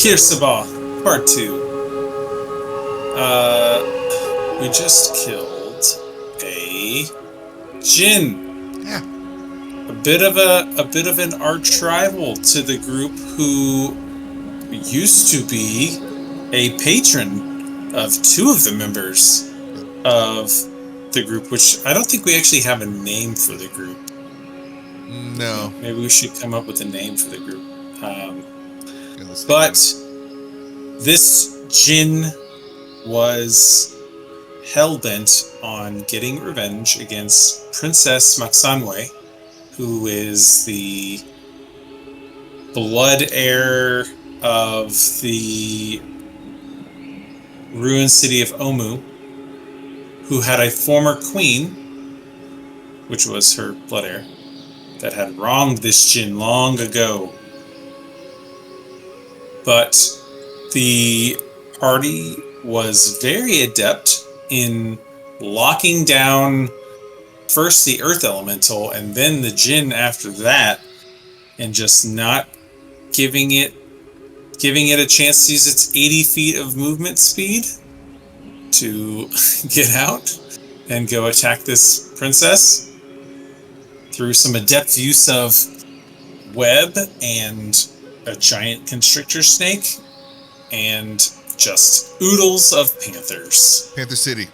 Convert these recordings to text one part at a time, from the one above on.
Kir Sabal, Part 2. We just killed a djinn. Yeah. A bit of an arch rival to the group who used to be a patron of two of the members of the group, which I don't think we actually have a name for the group. No. Maybe we should come up with a name for the group. But this djinn was hell-bent on getting revenge against Princess Maxanwe, who is the blood heir of the ruined city of Omu, who had a former queen, which was her blood heir, that had wronged this djinn long ago. But the party was very adept in locking down first the earth elemental and then the djinn after that, and just not giving it a chance to use its 80 feet of movement speed to get out and go attack this princess through some adept use of web and a giant constrictor snake and just oodles of panthers. Panther City.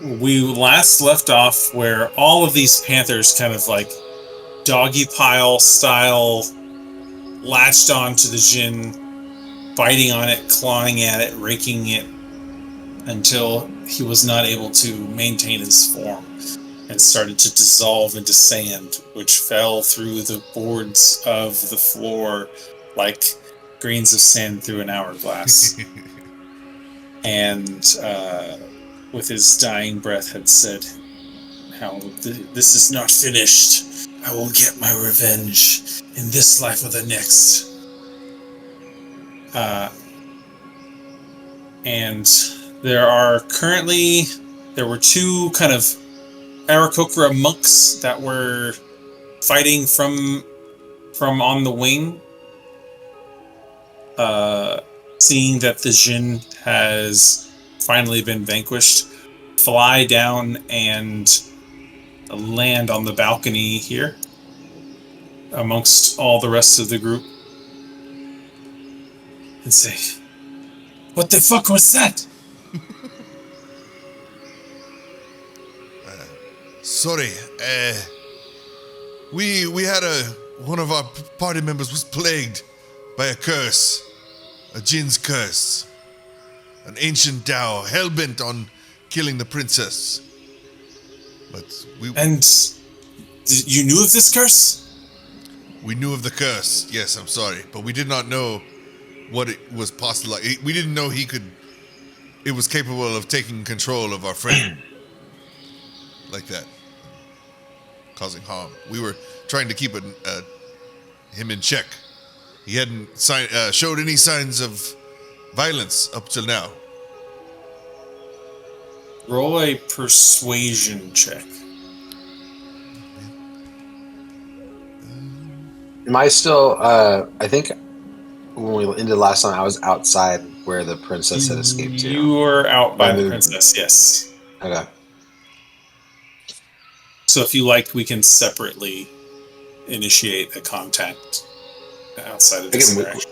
We last left off where all of these panthers kind of like doggy pile style latched onto the djinn, biting on it, clawing at it, raking it, until he was not able to maintain his form and started to dissolve into sand, which fell through the boards of the floor like grains of sand through an hourglass. And with his dying breath had said, "How this is not finished. I will get my revenge in this life or the next." And there were two kind of aarakocra monks that were fighting from on the wing. Seeing that the djinn has finally been vanquished, fly down and land on the balcony here amongst all the rest of the group and say, "What the fuck was that?" Sorry, we had one of our party members was plagued by a curse, a djinn's curse, an ancient Tao, hell-bent on killing the princess. But And you knew of this curse? We knew of the curse, yes, I'm sorry, but we did not know what it was possible. We didn't know it was capable of taking control of our friend like that, causing harm. We were trying to keep him in check. He hadn't showed any signs of violence up till now. Roll a persuasion check. Am I still, I think when we ended last time, I was outside where the princess had escaped to. You were out by the princess, yes. Okay. So if you like, we can separately initiate a contact outside of this interaction.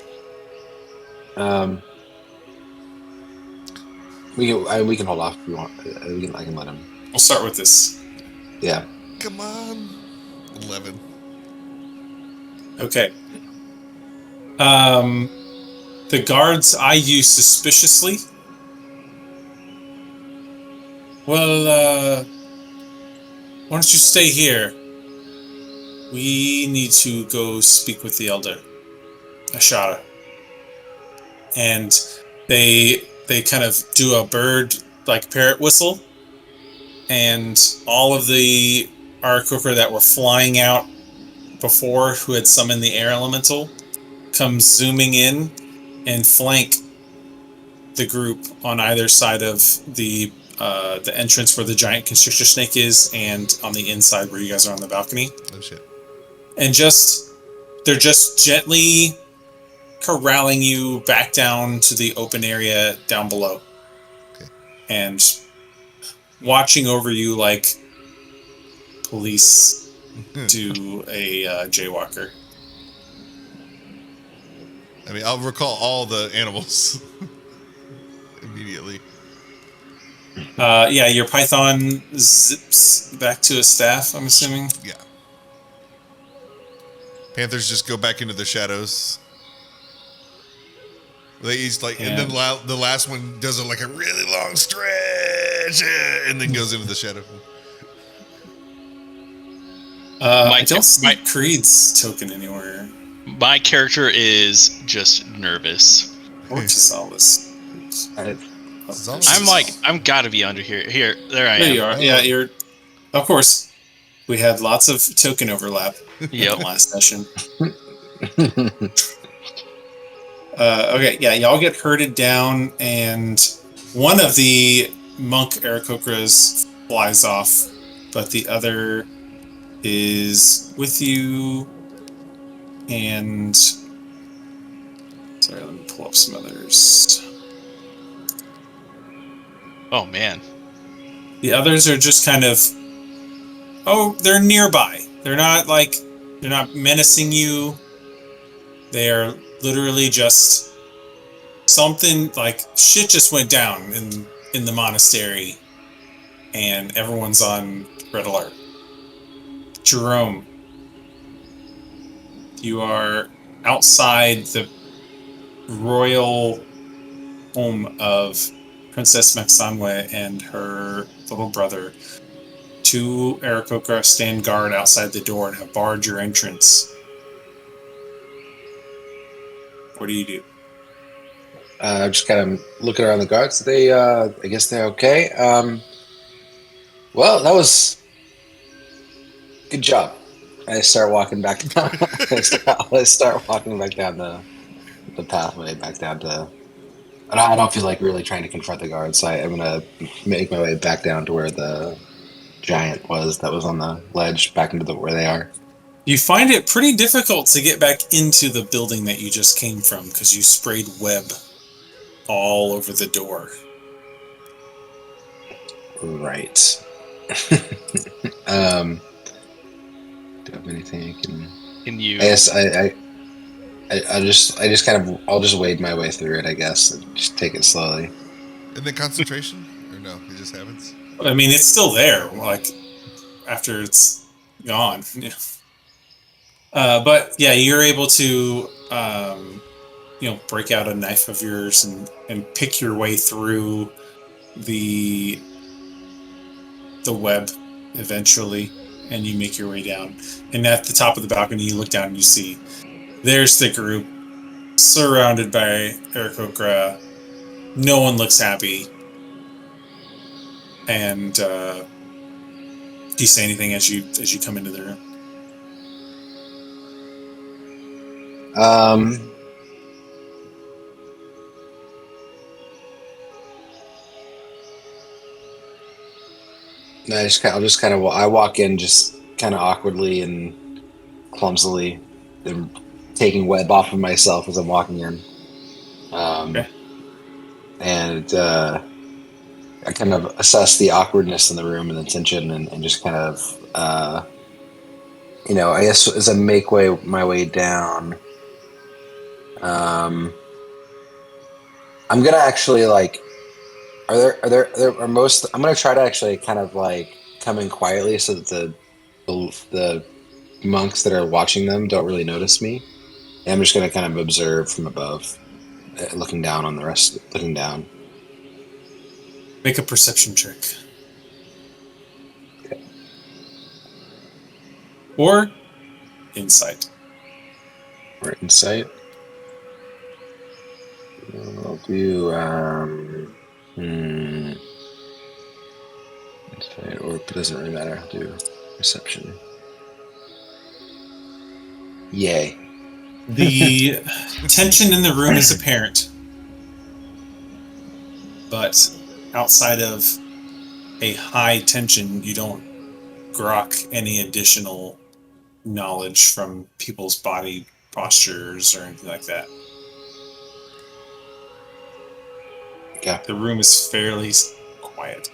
We can hold off if you want. I can let him. We'll start with this. Yeah. Come on. 11. Okay. The guards eye you suspiciously. Well, why don't you stay here? We need to go speak with the elder, Asharra. And they kind of do a bird, like parrot whistle, and all of the aarakocra that were flying out before, who had summoned the air elemental, come zooming in and flank the group on either side of the entrance where the giant constrictor snake is, and on the inside where you guys are on the balcony. Oh shit. And just they're just gently corralling you back down to the open area down below. Okay. And watching over you like police do a jaywalker. I mean, I'll recall all the animals immediately. Yeah, your python zips back to a staff, I'm assuming. Yeah. Panthers just go back into the shadows. They each like, and then the last one does like a really long stretch, and then goes into the shadow. I don't see Creed's token anywhere. My character is just nervous. Or Chrysalis. I'm gotta be under here. Here, there I am. There you are. Yeah, you're. Of course, we had lots of token overlap. Yep. Last session. Okay, yeah, y'all get herded down, and one of the monk aarakocras flies off, but the other is with you. And sorry, let me pull up some others. Oh man. The others are just kind of they're nearby. They're not menacing you. They are literally just something like shit just went down in the monastery and everyone's on red alert. Jerome, you are outside the royal home of Princess Maxanwe and her little brother. 2 aarakocra stand guard outside the door and have barred your entrance. What do you do? Just kind of looking around the guards. They, I guess they're okay. Well, that was good job. I start walking back down. I start walking back down the pathway back down to. And I don't feel like really trying to confront the guards, so I'm gonna make my way back down to where the giant was that was on the ledge, back into where they are. You find it pretty difficult to get back into the building that you just came from because you sprayed web all over the door. Right. Do I have anything I can? Can you? I guess I just kind of I'll just wade my way through it. I guess and just take it slowly. And then concentration, or no? It just happens. I mean, it's still there. Like after it's gone. Yeah. But yeah, you're able to break out a knife of yours and pick your way through the web eventually, and you make your way down. And at the top of the balcony, you look down and you see there's the group surrounded by aarakocra. No one looks happy. And do you say anything as you come into the room? No, I walk in just kind of awkwardly and clumsily, and taking web off of myself as I'm walking in. Okay. And I kind of assess the awkwardness in the room and the tension, and just kind of, I guess as I make my way down, I'm gonna actually I'm gonna try to actually kind of like come in quietly so that the monks that are watching them don't really notice me. And I'm just gonna kind of observe from above, looking down on the rest, looking down. Make a perception check. Okay. Or insight. Or insight. I'll do insight, or it doesn't really matter. I'll do perception. Yay. The tension in the room is apparent, but outside of a high tension, you don't grok any additional knowledge from people's body postures or anything like that. Okay. The room is fairly quiet,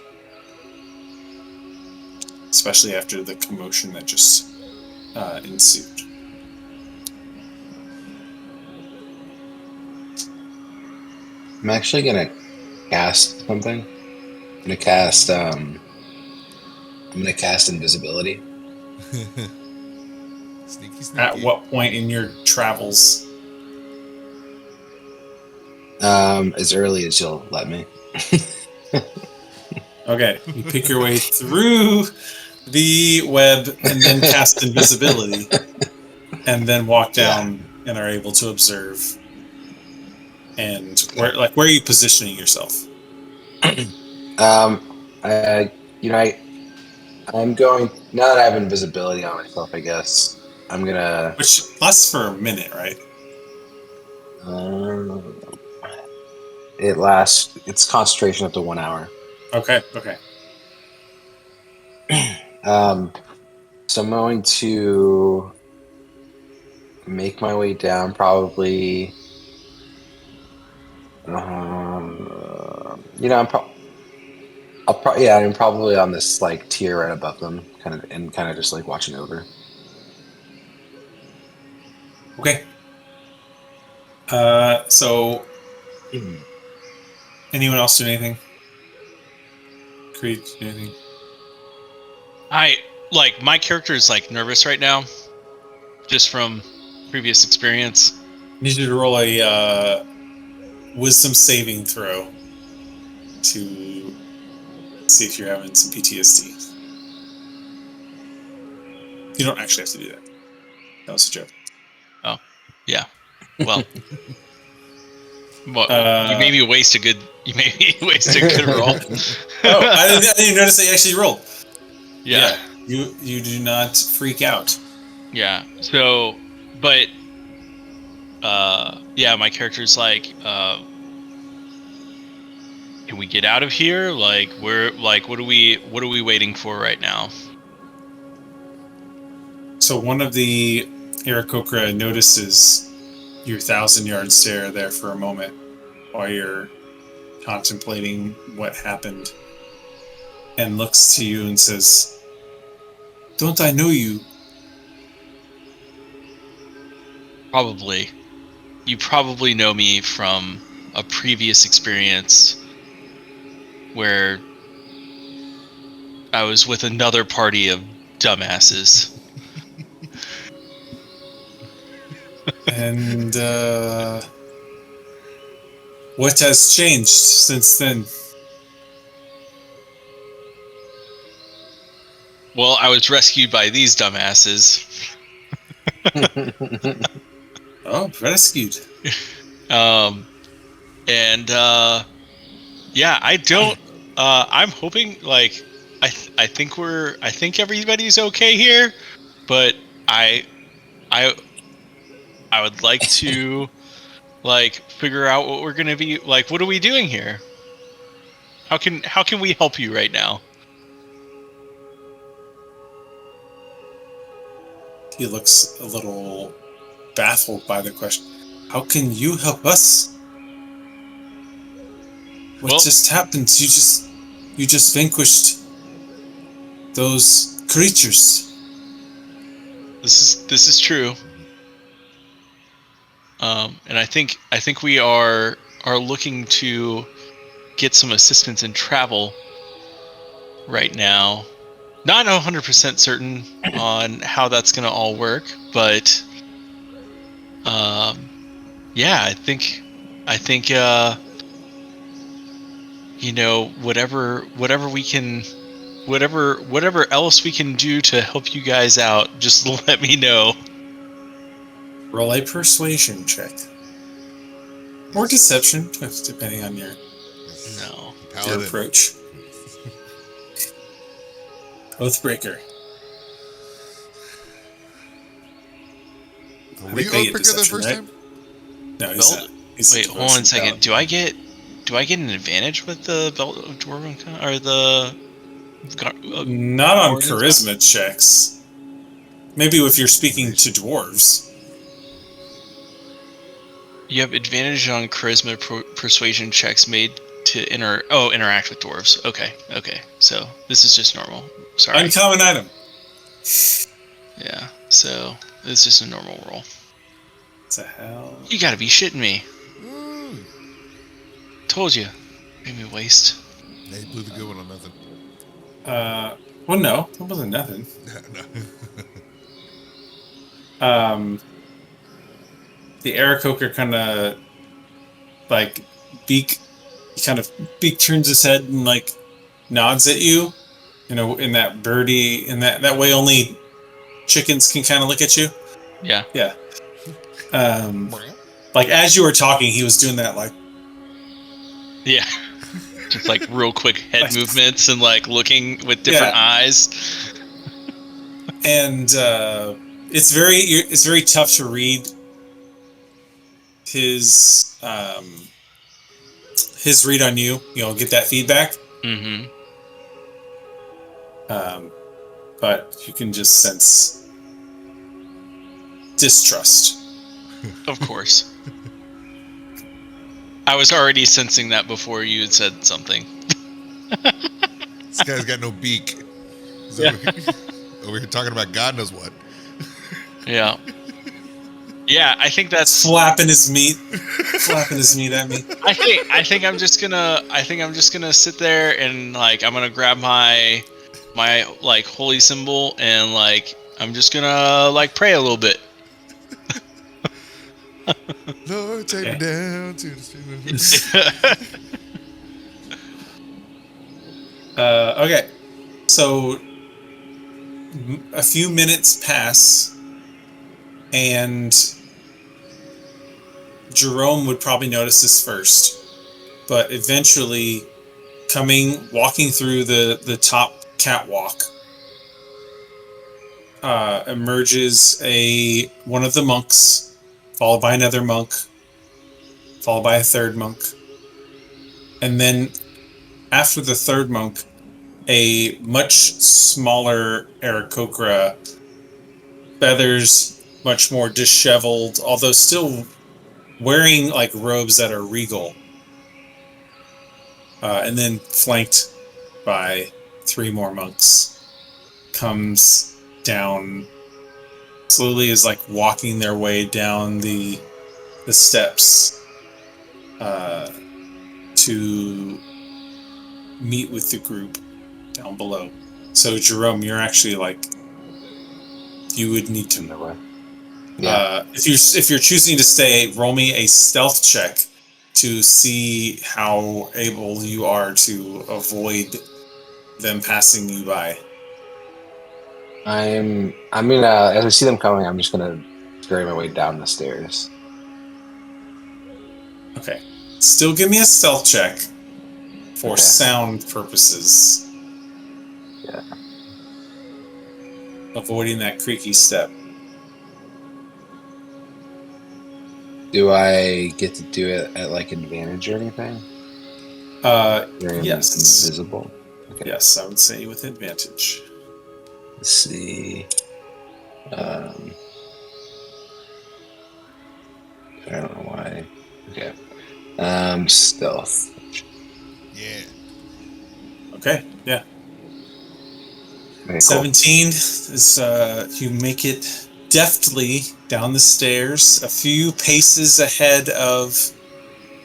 especially after the commotion that just ensued. I'm actually gonna cast something. I'm gonna cast invisibility. Sneaky. At what point in your travels? As early as you'll let me. Okay, you pick your way through the web and then cast invisibility, and then walk down and are able to observe. And where are you positioning yourself? I'm going, now that I have invisibility on myself, I guess I'm gonna. Which lasts for a minute, right? It's concentration up to 1 hour. Okay. So I'm going to make my way down, probably. I'm probably on this like tier right above them, kind of just like watching over. Okay. So anyone else do anything? Creed, do anything? My character is like nervous right now, just from previous experience. I need you to roll a wisdom saving throw to see if you're having some PTSD. You don't actually have to do that. That was a joke. Oh, yeah. Well, you made me waste a good. You made me waste a good roll. Oh, I didn't notice that you actually rolled. Yeah. You do not freak out. Yeah. So, but my character's like, can we get out of here? Like, we're like, what are we waiting for right now? So one of the aarakocra notices your 1,000-yard stare there for a moment while you're contemplating what happened, and looks to you and says, "Don't I know you?" Probably. You probably know me from a previous experience where I was with another party of dumbasses. And what has changed since then? Well, I was rescued by these dumbasses. Oh, rescued. I don't. I'm hoping like I think everybody's okay here, but I would like to like figure out what we're gonna be like. What are we doing here? How can we help you right now? He looks a little baffled by the question. How can you help us? What just happened? You just vanquished those creatures. This is true. And I think we are looking to get some assistance in travel right now. Not 100% certain on how that's going to all work, but I think whatever we can, whatever else we can do to help you guys out, just let me know. Roll a persuasion check. Or deception, depending on your approach. Oathbreaker. Were you Oathbreaker the first time? No, he's not. Wait, hold on a second. Do I get an advantage with the Belt of Dwarven or the? Not on charisma checks. Maybe if you're speaking to dwarves. You have advantage on charisma persuasion checks made to interact with dwarves. Okay. So this is just normal. Sorry. Uncommon item. Yeah. So it's just a normal roll. What the hell? You gotta be shitting me. Told you. Made me waste. Yeah, he blew the good one on nothing. Well, no, that wasn't nothing. The aarakocra kind of beak turns his head and like nods at you, in that birdie, in that way only chickens can kind of look at you. Yeah. Like as you were talking, he was doing that, like, yeah, just like real quick head movements and like looking with different eyes. And it's very tough to read his read on you. Get that feedback. Mm-hmm. But you can just sense distrust. Of course. I was already sensing that before you had said something. This guy's got no beak. He's over here talking about God knows what. Yeah. Yeah, I think that's flapping his meat at me. I think I'm just gonna sit there and like I'm gonna grab my like holy symbol and like I'm just gonna like pray a little bit. Lord, take me down to the street. Okay, so a few minutes pass, and Jerome would probably notice this first, but eventually, walking through the top catwalk, emerges one of the monks, followed by another monk, followed by a third monk, and then after the third monk, a much smaller aarakocra, feathers much more disheveled, although still wearing like robes that are regal, and then flanked by 3 more monks, comes down slowly, is like walking their way down the steps to meet with the group down below. So Jerome, you're actually like, you would need to know. If you're choosing to stay, roll me a stealth check to see how able you are to avoid them passing you by. I'm gonna, as I see them coming, I'm just gonna scurry my way down the stairs. Okay. Still give me a stealth check for sound purposes. Yeah. Avoiding that creaky step. Do I get to do it at like advantage or anything? Yes. Invisible. Okay. Yes, I would say with advantage. Let's see. I don't know why. Okay. Stealth. Yeah. Okay, yeah. Okay, cool. 17 is you make it deftly down the stairs, a few paces ahead of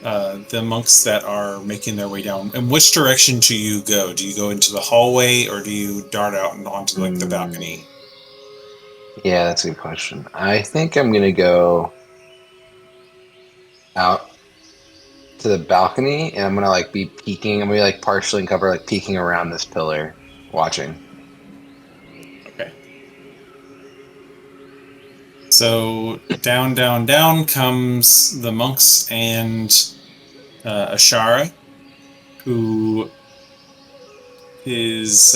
the monks that are making their way down. And which direction do you go? Do you go into the hallway or do you dart out and onto like the balcony? Yeah, that's a good question. I think I'm gonna go out to the balcony and I'm gonna like be peeking. I'm gonna be like partially covered, like peeking around this pillar, watching. Okay. So down comes the monks and Asharra, who is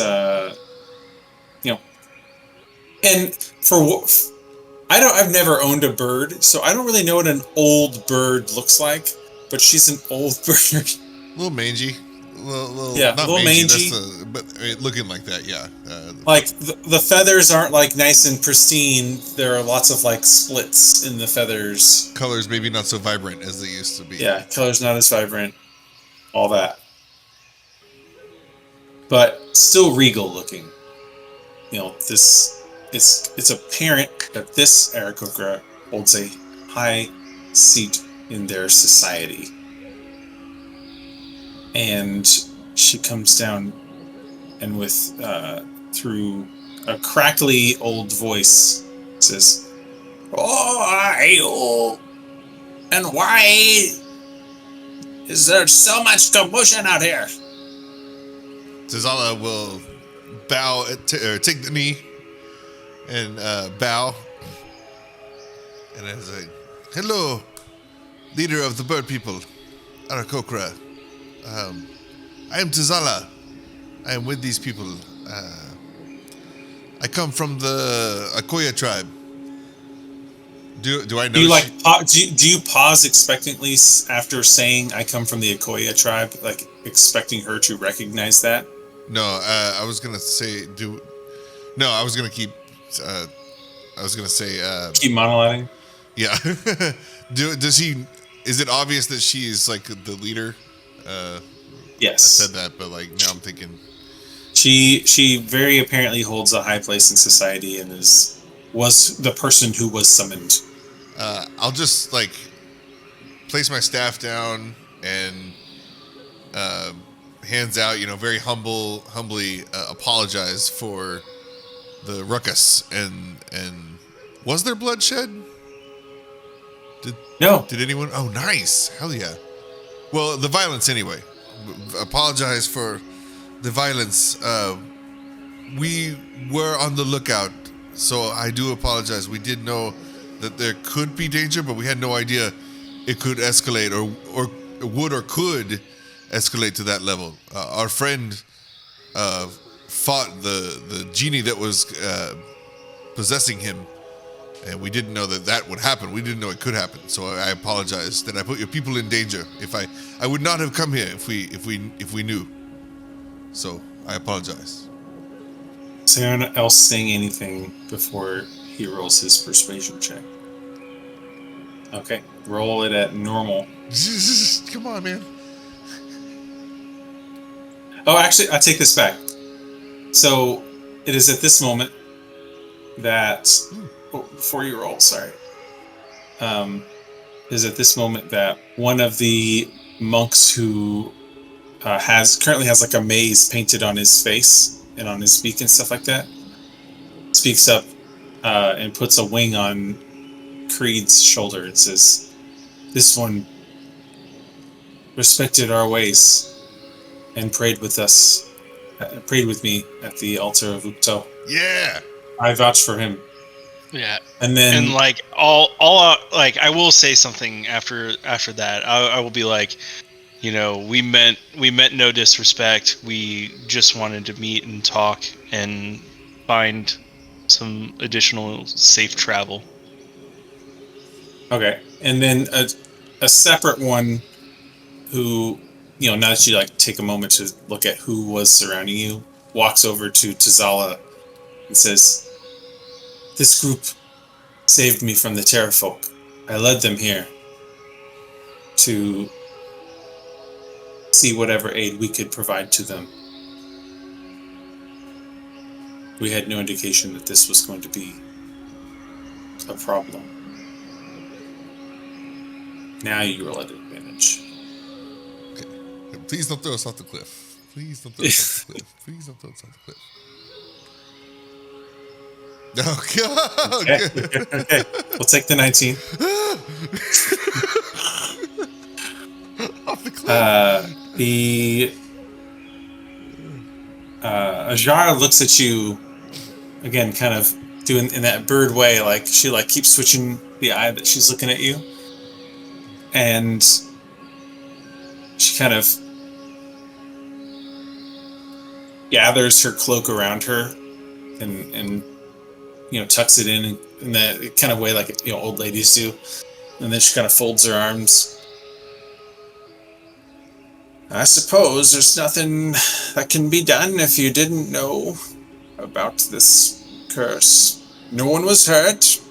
and I've never owned a bird, so I don't really know what an old bird looks like, but she's an old bird. A little mangy. Yeah, not little mangy. mangy. But looking like that, yeah. Like the feathers aren't like nice and pristine. There are lots of like splits in the feathers. Colors maybe not so vibrant as they used to be. Yeah, color's not as vibrant. All that, but still regal looking. You know, it's apparent that this aarakocra holds a high seat in their society, and she comes down and with through a crackly old voice says, "Oh, and why is there so much commotion out here?" Tazala will bow, take the knee, and bow, and as hello, leader of the bird people, aarakocra. I am Tazala. I am with these people. I come from the Akoya tribe. Do I know? Do you do you pause expectantly after saying "I come from the Akoya tribe," like expecting her to recognize that? No, I was gonna say No, I was gonna keep. I was gonna say. Keep monologuing. Yeah. Does he? Is it obvious that she is like the leader? Yes. I said that, but like now I'm thinking. She very apparently holds a high place in society and was the person who was summoned. I'll just like place my staff down and hands out, very humbly apologize for the ruckus and was there bloodshed? No. Did anyone? Oh, nice. Hell yeah. Well, the violence anyway. Apologize for the violence. We were on the lookout, so I do apologize. We did know that there could be danger, but we had no idea it could escalate or would or could escalate to that level. Our friend fought the genie that was possessing him, and we didn't know that would happen. We didn't know it could happen. So I apologize that I put your people in danger. If I would not have come here if we knew. So I apologize. Is anyone else saying anything before he rolls his persuasion check? Okay, roll it at normal. Come on, man. Oh, actually, I take this back. So it is at this moment that before you roll, sorry. Is at this moment that one of the monks who currently has like a maze painted on his face and on his beak and stuff like that speaks up and puts a wing on Creed's shoulder and says, "This one respected our ways and prayed with me at the altar of Ukto. Yeah. I vouch for him." Yeah. And then, and like all like I will say something after that. I will be like, we meant no disrespect. We just wanted to meet and talk and find some additional safe travel. okay, and then a separate one who, now that you like take a moment to look at who was surrounding you, walks over to Tazala and says, "This group saved me from the Terrafolk. I led them here to see whatever aid we could provide to them. We had no indication that this was going to be a problem. Now you roll at advantage." Okay. Please don't throw us off the cliff. Please don't throw us off the cliff. Please don't throw us off the cliff. Oh God! Okay. We'll take the 19. Off the cliff. Asharra looks at you again, kind of doing in that bird way, like she like keeps switching the eye that she's looking at you, and she kind of gathers her cloak around her and tucks it in that kind of way like old ladies do, and then she kind of folds her arms. I suppose there's nothing that can be done if you didn't know about this curse. No one was hurt,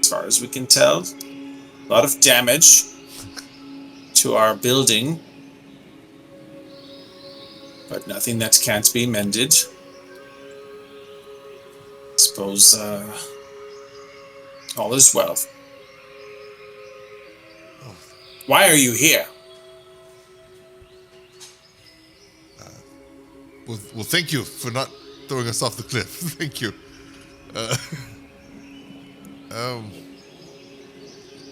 as far as we can tell. A lot of damage to our building, but nothing that can't be mended. Suppose all is well. Why are you here? Well, thank you for not throwing us off the cliff. Thank you.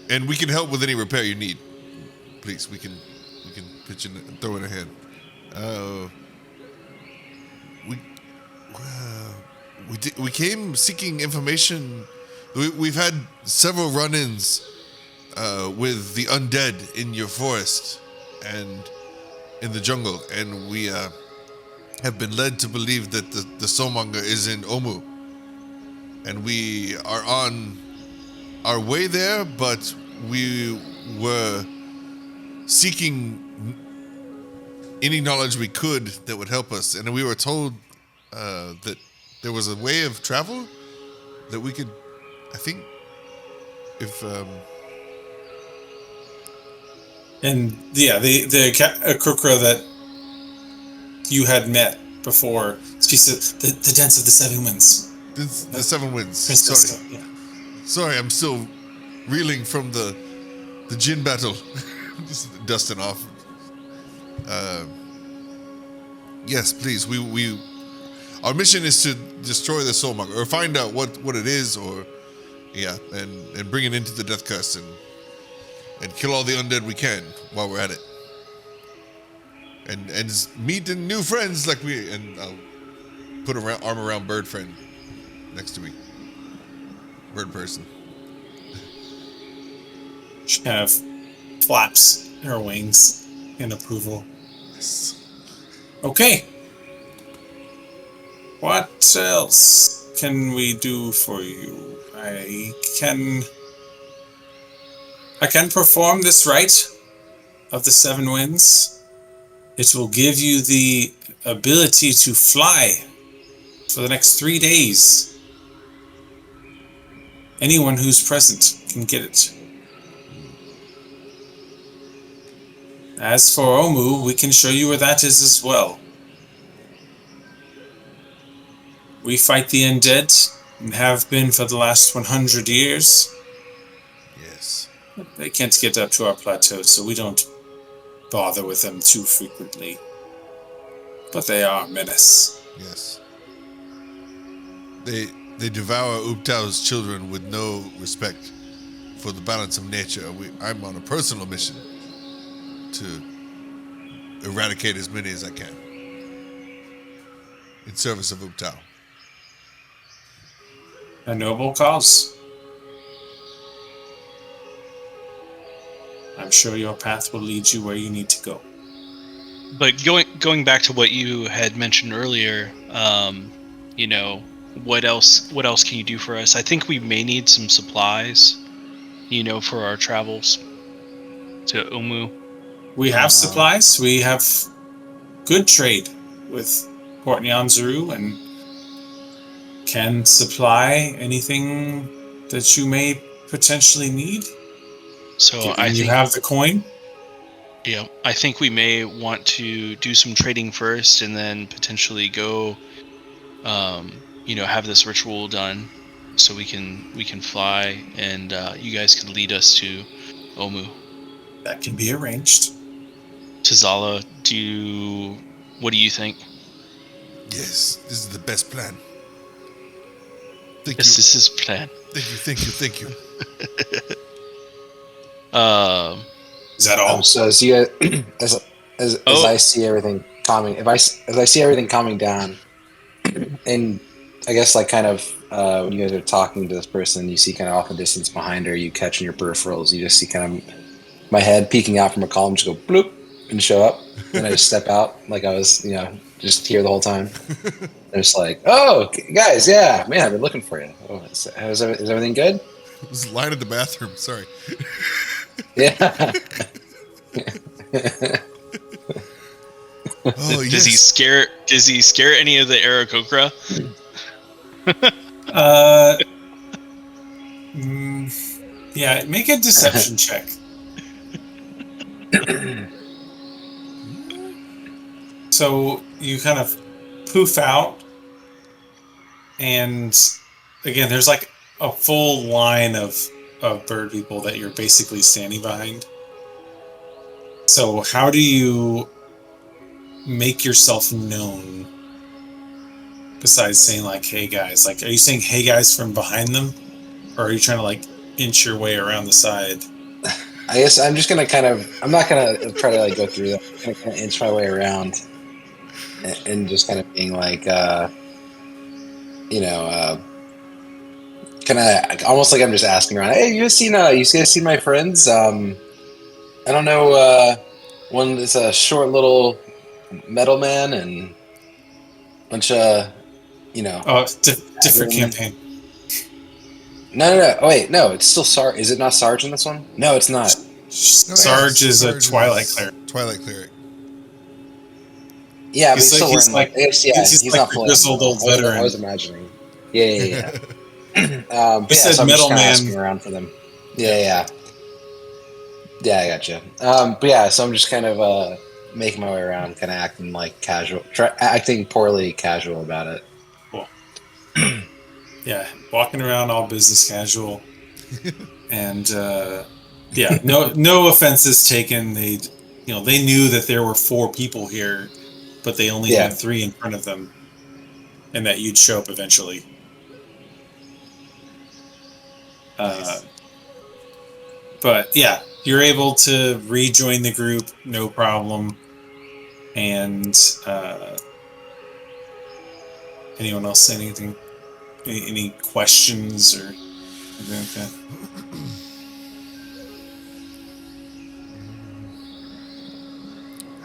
And we can help with any repair you need. Please, we can pitch in and throw in a hand. We came seeking information. We've had several run-ins with the undead in your forest and in the jungle, and we have been led to believe that the soulmonger is in Omu, and we are on our way there, but we were seeking any knowledge we could that would help us, and we were told that there was a way of travel that we could, I think, if And yeah, the aarakocra that you had met before, she said the dance of the seven winds. the seven winds. Princess, Sorry, yeah. sorry, I'm still reeling from the djinn battle. Just dusting off. Yes, please. We our mission is to destroy the soulmonger, or find out what it is, or and bring it into the death curse and kill all the undead we can while we're at it. And meet new friends like we, and I'll put an arm around Bird Friend next to me. Bird person. She kind of flaps her wings in approval. Yes. Okay. What else can we do for you? I can perform this rite of the seven winds. It will give you the ability to fly for the next 3 days. Anyone who's present can get it. As for Omu, we can show you where that is as well. We fight the undead and have been for the last 100 years. Yes. They can't get up to our plateau, so we don't bother with them too frequently. But they are a menace. Yes. They devour Uptau's children with no respect for the balance of nature. I'm on a personal mission to eradicate as many as I can in service of Uptau. A noble cause. I'm sure your path will lead you where you need to go. But going back to what you had mentioned earlier, what else can you do for us? I think we may need some supplies, for our travels to Omu. We have supplies. We have good trade with Port Nyanzaru and can supply anything that you may potentially need. So I think you have the coin. Yeah, I think we may want to do some trading first, and then potentially go, have this ritual done, so we can fly, and you guys can lead us to Omu. That can be arranged. Tizala, what do you think? Yes, this is the best plan. Yes, this is plan. Thank you. Is that all? So as you as I see everything calming, as I see everything calming down, and I guess like kind of when you guys are talking to this person, you see kind of off in the distance behind her, you catch in your peripherals, you just see kind of my head peeking out from a column, just go bloop and show up, and I just step out like I was just here the whole time. And it's like, oh guys, yeah, man, I've been looking for you. Oh, is everything good? I was lying in the bathroom. Sorry. Yeah. Does he scare? Does he scare any of the aarakocra? Yeah, make a deception check. So you kind of poof out, and again, there's like a full line of bird people that you're basically standing behind. So how do you make yourself known besides saying like, hey guys? Like, are you saying hey guys from behind them? Or are you trying to like inch your way around the side? I guess I'm just gonna I'm not gonna try to like go through that. I'm gonna kind of inch my way around and just kind of being like, kind of almost like I'm just asking around. Hey, you guys seen my friends? I don't know. One is a short little metal man and a bunch of, Oh, different campaign. No. Oh wait, no. It's still Sarge. Is it not Sarge in this one? No, it's not. Sarge is a Twilight cleric. Twilight cleric. Yeah, but he's he's like he's like not a full. grizzled old veteran. I was imagining. Yeah. You said so I'm metal just kind of man. asking around for them. Yeah, I gotcha. But yeah, so I'm just kind of making my way around, kind of acting like casual, acting poorly casual about it. Cool. Yeah, walking around all business casual, and yeah, no offenses taken. They knew that there were 4 people here, but they only had 3 in front of them, and that you'd show up eventually. But yeah, you're able to rejoin the group, no problem. And anyone else say anything? Any questions or anything like that?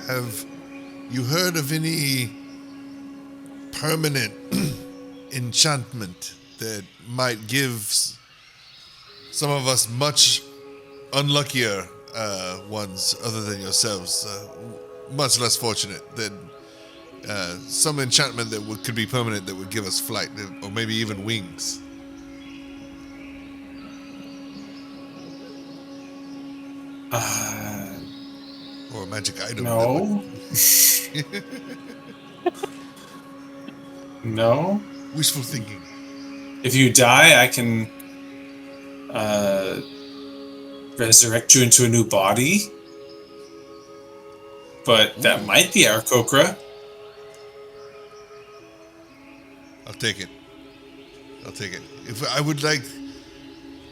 Have you heard of any permanent enchantment that might give some of us much unluckier ones, other than yourselves, much less fortunate, that some enchantment that could be permanent, that would give us flight, or maybe even wings? Or a magic item? No. No. Wishful thinking. If you die, I can resurrect you into a new body. But that might be aarakocra. I'll take it. If I would like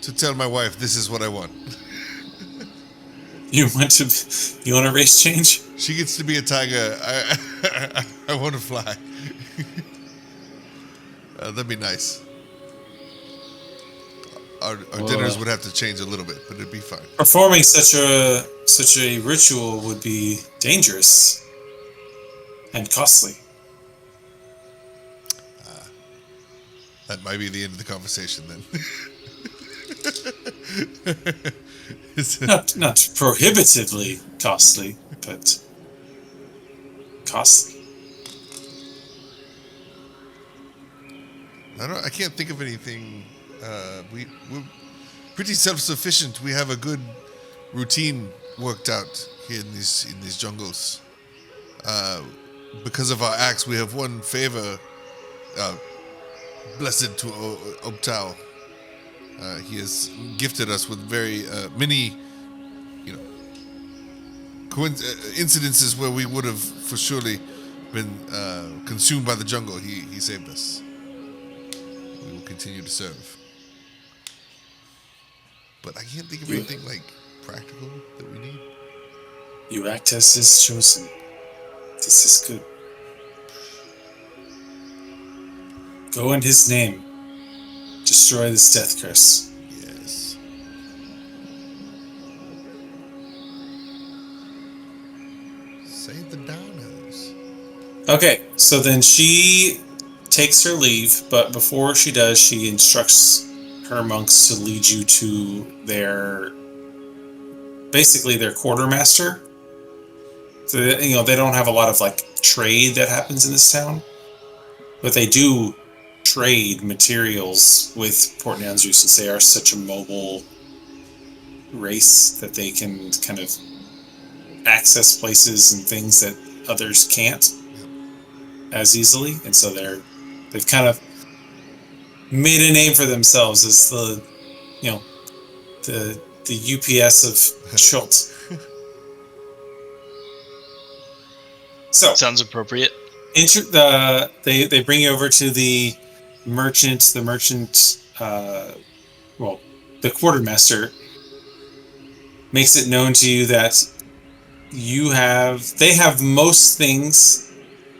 to tell my wife, this is what I want. You want a race change? She gets to be a tiger. I want to fly. That'd be nice. Our dinners would have to change a little bit, but it'd be fine. Performing such a ritual would be dangerous and costly. That might be the end of the conversation then. Not prohibitively costly, but costly. I can't think of anything. We're pretty self-sufficient. We have a good routine worked out here in these jungles. Because of our axe, we have one favor. Blessed to Obtao. He has gifted us with very many, incidences where we would have for surely been consumed by the jungle. He saved us. We will continue to serve. But I can't think of anything like practical that we need. You act as is chosen. This is good. Go in his name. Destroy this death curse. Yes. Save the downers. Okay, so then she takes her leave, but before she does, she instructs her monks to lead you to their quartermaster. So they don't have a lot of like trade that happens in this town, but they do trade materials with Port Nanzu since they are such a mobile race that they can kind of access places and things that others can't as easily, and so they've kind of made a name for themselves as the UPS of Schultz. So Sounds appropriate. They bring you over to the merchant. The merchant, the quartermaster makes it known to you that they have most things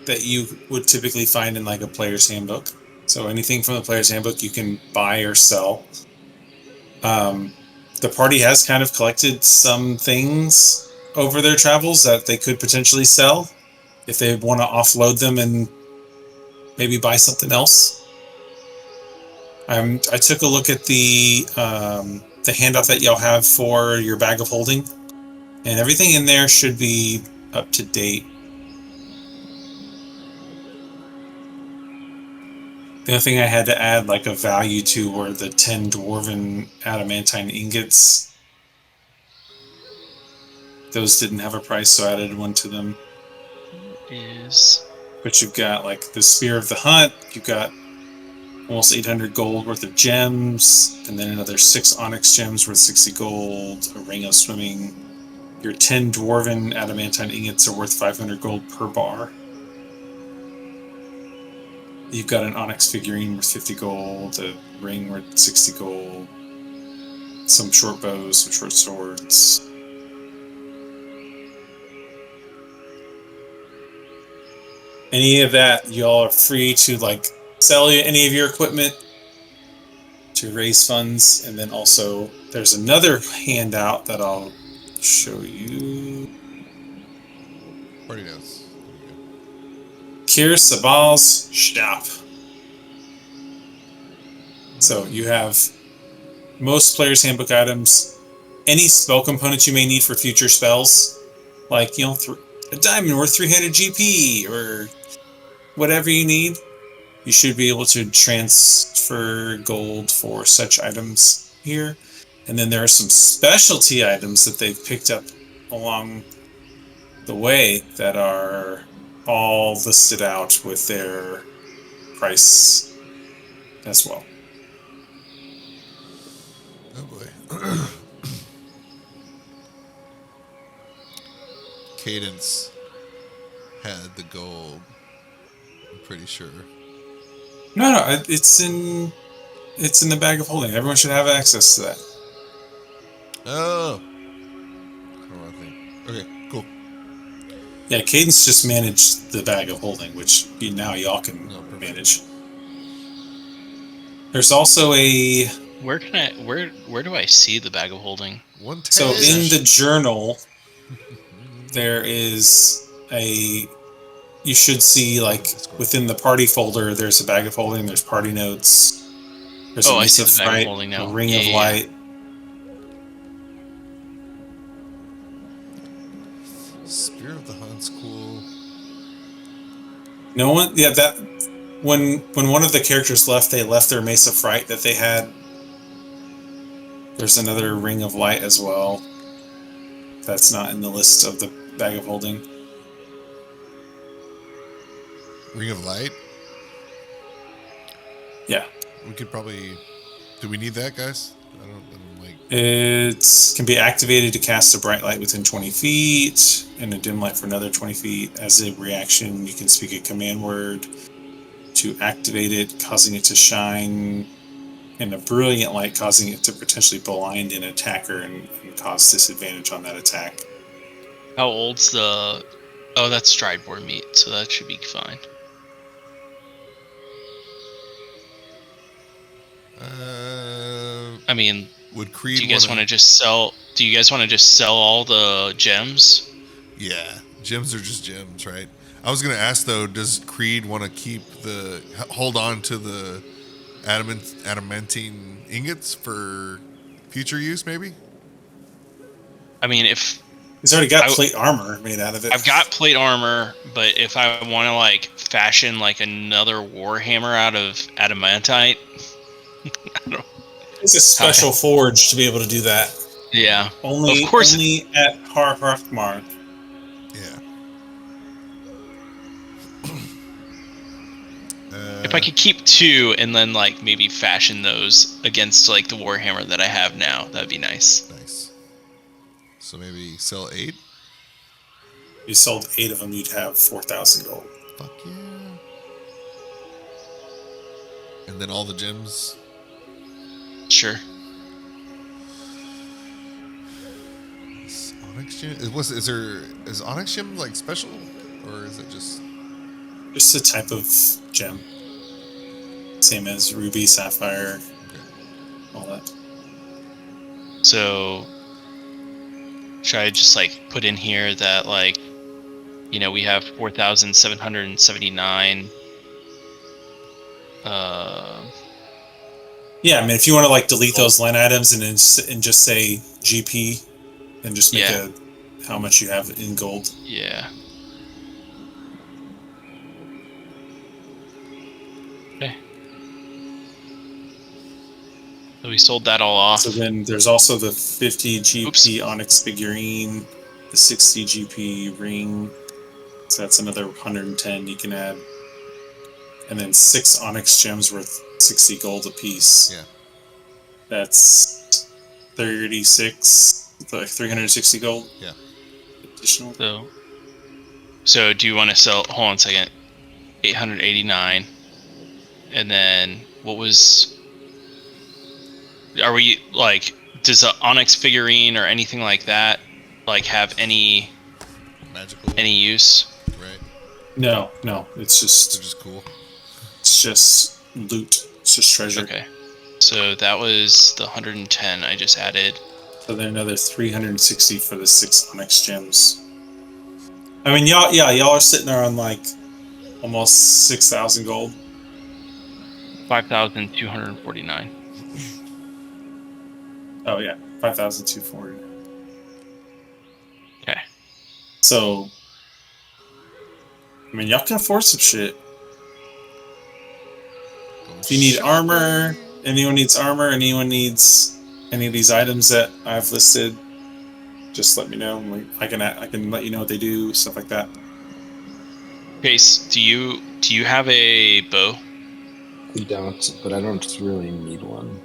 that you would typically find in like a player's handbook. So anything from the player's handbook you can buy or sell. The party has kind of collected some things over their travels that they could potentially sell if they want to offload them and maybe buy something else. I took a look at the handout that y'all have for your bag of holding, and everything in there should be up to date. The only thing I had to add like a value to were the 10 dwarven adamantine ingots. Those didn't have a price, so I added one to them. But you've got like the Spear of the Hunt, you've got almost 800 gold worth of gems, and then another 6 onyx gems worth 60 gold, a ring of swimming. Your 10 dwarven adamantine ingots are worth 500 gold per bar. You've got an onyx figurine worth 50 gold, a ring worth 60 gold, some short bows, some short swords. Any of that, y'all are free to like sell any of your equipment to raise funds, and then also there's another handout that I'll show you. Party notes. Kir Sabal's shop. So you have most players' handbook items, any spell components you may need for future spells, like a diamond worth 300 GP or whatever you need. You should be able to transfer gold for such items here. And then there are some specialty items that they've picked up along the way that are all listed out with their price as well. Oh boy. Cadence had the gold. I'm pretty sure. No, it's in the bag of holding. Everyone should have access to that. Oh. Okay, cool. Yeah, Cadence just managed the bag of holding, which now y'all can manage. There's also a... Where do I see the bag of holding? So in the journal, there is you should see like within the party folder, there's a bag of holding, there's party notes, there's a Mace of Fright, a Ring of Light. Spear of the Hunt's cool. No one, that when one of the characters left, they left their Mace of Fright that they had. There's another Ring of Light as well. That's not in the list of the bag of holding. Ring of Light? Yeah. We could probably... Do we need that, guys? I don't like... It can be activated to cast a bright light within 20 feet and a dim light for another 20 feet. As a reaction, you can speak a command word to activate it, causing it to shine, and a brilliant light causing it to potentially blind an attacker and cause disadvantage on that attack. How old's the... Oh, that's Strideborn meat, so that should be fine. I mean, would Creed? Do you guys want to just sell? Do you guys want to just sell all the gems? Yeah, gems are just gems, right? I was gonna ask though, does Creed want to hold on to the adamantine ingots for future use, maybe? I mean, if He's already got plate armor made out of it. I've got plate armor, but if I want to like fashion like another warhammer out of adamantite, I don't. It's a special forge to be able to do that. Yeah, Only of course. Only at Har-Hrakmar. Yeah. If I could keep 2 and then like maybe fashion those against like the warhammer that I have now, that'd be nice. Nice. So maybe sell 8? If you sold 8 of them, you'd have 4,000 gold. Fuck yeah. And then all the gems. Sure. Is Onyx gem? Is Onyx gem like special, or is it just a type of gem? Same as ruby, sapphire, all that. So should I just like put in here that like, you know, we have 4,779. Yeah, I mean, if you want to like delete those line items and just say GP, and just make how much you have in gold. Yeah. Okay. So we sold that all off. So then there's also the 50 GP Onyx figurine, the 60 GP ring. So that's another 110 you can add. And then 6 Onyx gems worth 60 gold apiece. Yeah. That's 36, like 360 gold. Yeah. Additional. So do you want to sell? Hold on a second. 889, and then what was? Are we like? Does the Onyx figurine or anything like that like have any magical use? Right. No. It's just. They're just cool. It's just loot. It's just treasure. Okay. So that was the 110 I just added. So then another 360 for the 6 Onyx gems. I mean, y'all are sitting there on like almost 6,000 gold. 5,249. Oh yeah, 5,240. Okay. So, I mean, y'all can afford some shit. If you need armor, anyone needs armor, anyone needs any of these items that I've listed, just let me know. I can let you know what they do, stuff like that. Case, do you have a bow? I don't, but I don't really need one.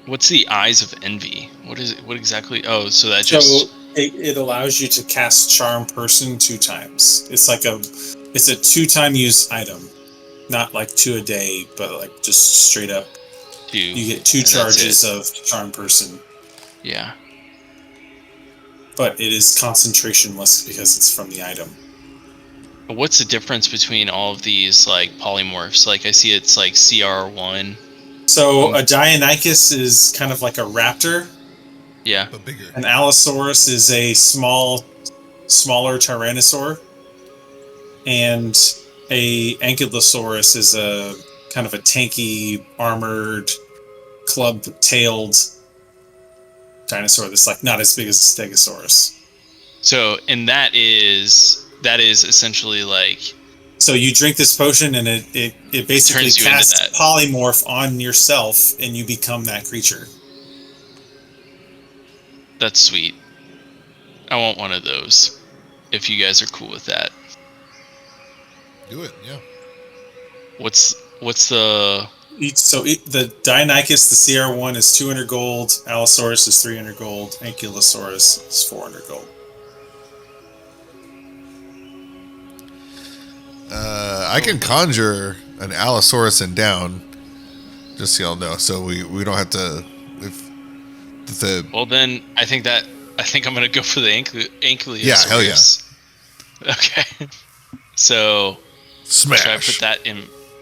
What's the Eyes of Envy? What is it? What exactly? Oh, so that just... So it allows you to cast Charm Person 2 times. It's a 2-time use item. Not like 2 a day, but like just straight up. 2. You get 2 charges of Charm Person. Yeah. But it is concentrationless because it's from the item. What's the difference between all of these like polymorphs? Like I see it's like CR1. So a Deinonychus is kind of like a raptor. Yeah. But bigger. An Allosaurus is a smaller Tyrannosaur. And a Ankylosaurus is a kind of a tanky, armored, club-tailed dinosaur that's like not as big as a Stegosaurus. So, and that is essentially like... So you drink this potion and it basically casts polymorph on yourself and you become that creature. That's sweet. I want one of those, if you guys are cool with that. Do it, yeah. What's the... The Deinonychus, the CR1 is 200 gold, Allosaurus is 300 gold, Ankylosaurus is 400 gold. I can conjure an Allosaurus and down, just so y'all know. So we don't have to. Well, then I think I'm gonna go for the Ankylosaurus. Yeah, hell yeah. Okay. So smash. Should I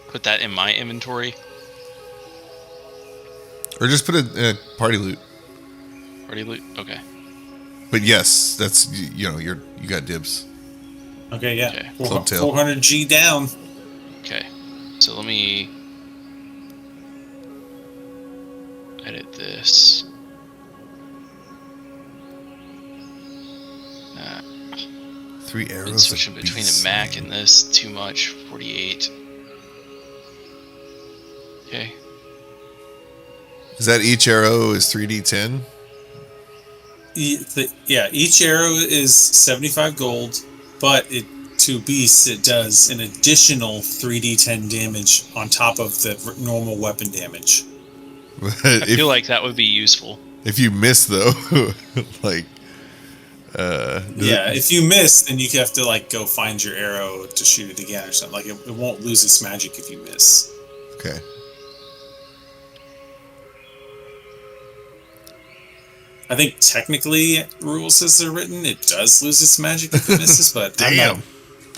put that in my inventory? Or just put it in party loot. Party loot. Okay. But yes, that's you got dibs. Okay, yeah. Okay. 400 G down. Okay. So let me edit this. 3 Been arrows. switching between the Mac and this too much. 48. Okay. Is that each arrow is 3d10? Yeah, each arrow is 75 gold, but to beasts it does an additional 3d10 damage on top of the normal weapon damage. I feel like that would be useful. If you miss though, like if you miss, then you have to like go find your arrow to shoot it again or something. Like it won't lose its magic if you miss. Okay. I think technically, rules as they're written, it does lose its magic if it misses, but damn,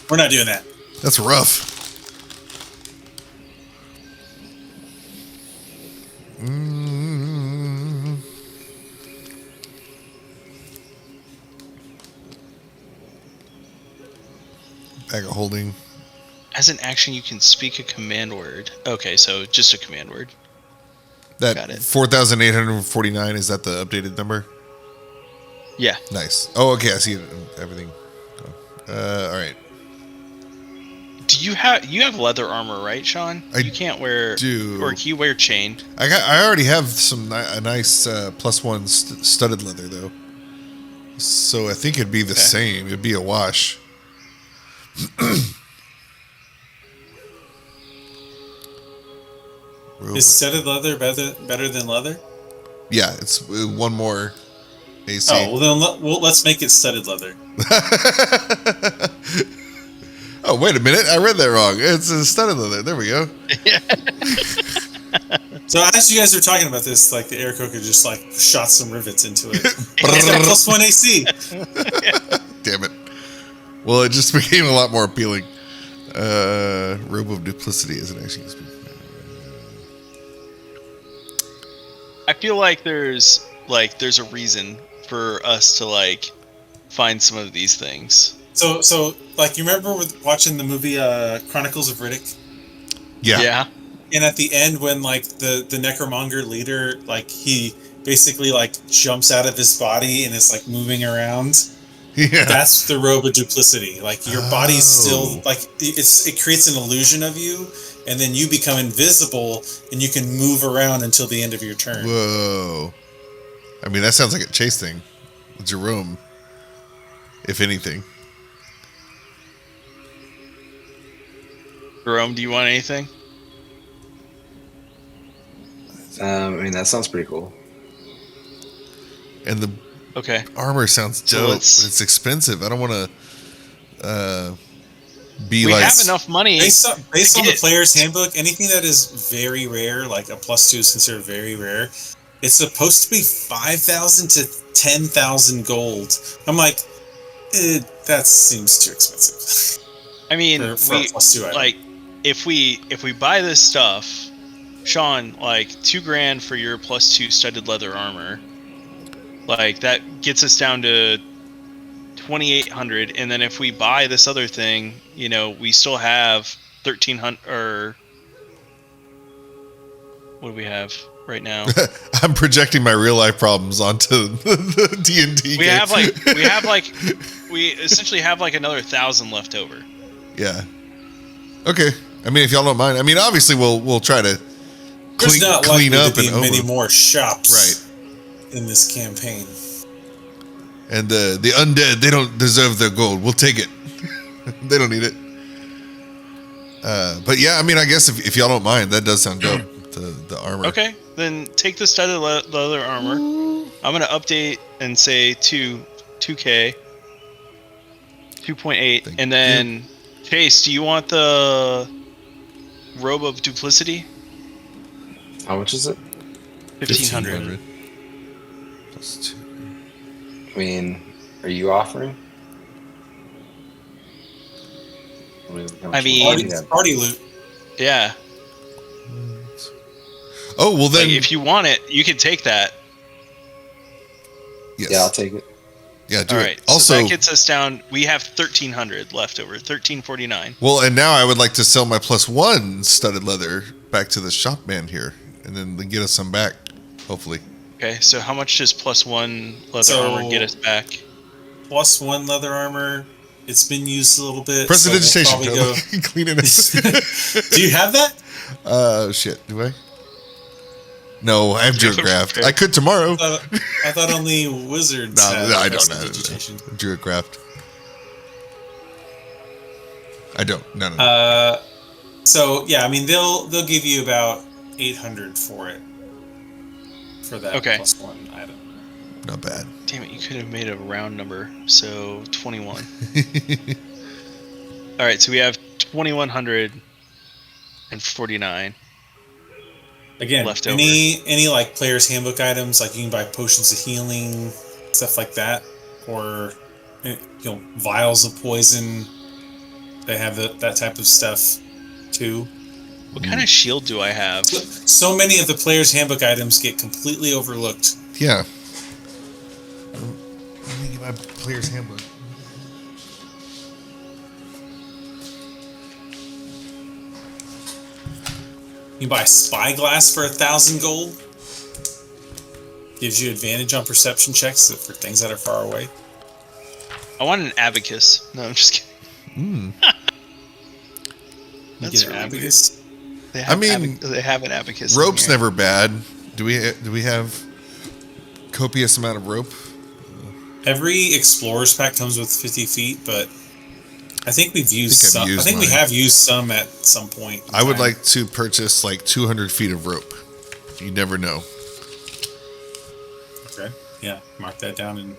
we're not doing that. That's rough. Bag of holding. As an action, you can speak a command word. Okay, so just a command word. That Got it. 4,849, is that the updated number? Yeah. Nice. Oh, okay, I see it. Everything. All right. Do you have leather armor, right, Sean? You can't wear. Do. Or can you wear chain? I already have a nice +1 studded leather though. So I think it'd be the same. It'd be a wash. Is studded leather better than leather? Yeah, it's 1 more AC. Oh, well then let's make it studded leather. Oh, wait a minute. I read that wrong. It's a studded leather. There we go. So as you guys were talking about this, like the aarakocra just like shot some rivets into it. It's got +1 AC. Damn it. Well, it just became a lot more appealing. Robe of Duplicity is an action. I feel like there's a reason for us to like find some of these things. So like you remember watching the movie Chronicles of Riddick? Yeah. And at the end when like the necromonger leader, like he basically like jumps out of his body and is like moving around. Yeah. That's the robe of duplicity. Like your body's still like it creates an illusion of you, and then you become invisible and you can move around until the end of your turn. Whoa. I mean, that sounds like a chase thing. Jerome, if anything. Jerome, do you want anything? I mean, that sounds pretty cool. And the armor sounds dope. So but it's expensive. I don't want to be we like... have enough money. Based on the player's handbook, anything that is very rare, like a +2 is considered very rare, it's supposed to be 5,000 to 10,000 gold. I'm like, that seems too expensive. I mean, for a +2 item. like if we buy this stuff, Sean, like $2,000 for your +2 studded leather armor, like that gets us down to 2,800, and then if we buy this other thing, you know, we still have 1,300. Or what do we have right now? I'm projecting my real life problems onto the D&D game. We essentially have like another 1,000 left over. Yeah. Okay. I mean, if y'all don't mind. I mean, obviously we'll try to There's not clean likely up to be and many over. more shops Right. in this campaign. And the undead, they don't deserve their gold. We'll take it. They don't need it. But yeah, I mean, I guess if y'all don't mind, that does sound dope. The armor. Okay, then take the studded leather armor. I'm gonna update and say 2K, 2.8, and then Chase, do you want the robe of duplicity? How much is it? 1,500. +2. I mean, are you offering? I mean, party loot. Yeah. Oh, well then. Like, if you want it, you can take that. Yes. Yeah, I'll take it. Yeah, do All it. right. Also, so that gets us down. We have 1,300 left over. 1,349. well, and now I would like to sell my +1 studded leather back to the shop man here, and then get us some back, hopefully. Okay. So how much does +1 leather armor get us back? +1 leather armor. It's been used a little bit. Prestidigitation. So we'll probably go. Clean it up. Do you have that? Shit. Do I? No, I have Druidcraft. I could tomorrow. I thought only wizards. No, I don't have prestidigitation. Druidcraft. I don't. No. So yeah, I mean they'll give you about 800 for it. For that +1 item. Not bad. Damn it, you could have made a round number. So 21. All right, so we have 2,149. Again, left over. any like player's handbook items, like you can buy potions of healing, stuff like that, or vials of poison. They have that type of stuff too. What kind of shield do I have? So many of the player's handbook items get completely overlooked. Yeah. Let me get my player's handbook. You buy spyglass for 1,000 gold. Gives you advantage on perception checks for things that are far away. I want an abacus. No, I'm just kidding. You get an abacus. They have an abacus. Rope's never bad. Do we have copious amount of rope? Every explorer's pack comes with 50 feet, but I think we've used some. I think we mine. have used some at some point. I would like to purchase like 200 feet of rope. You never know. Okay. Yeah. Mark that down and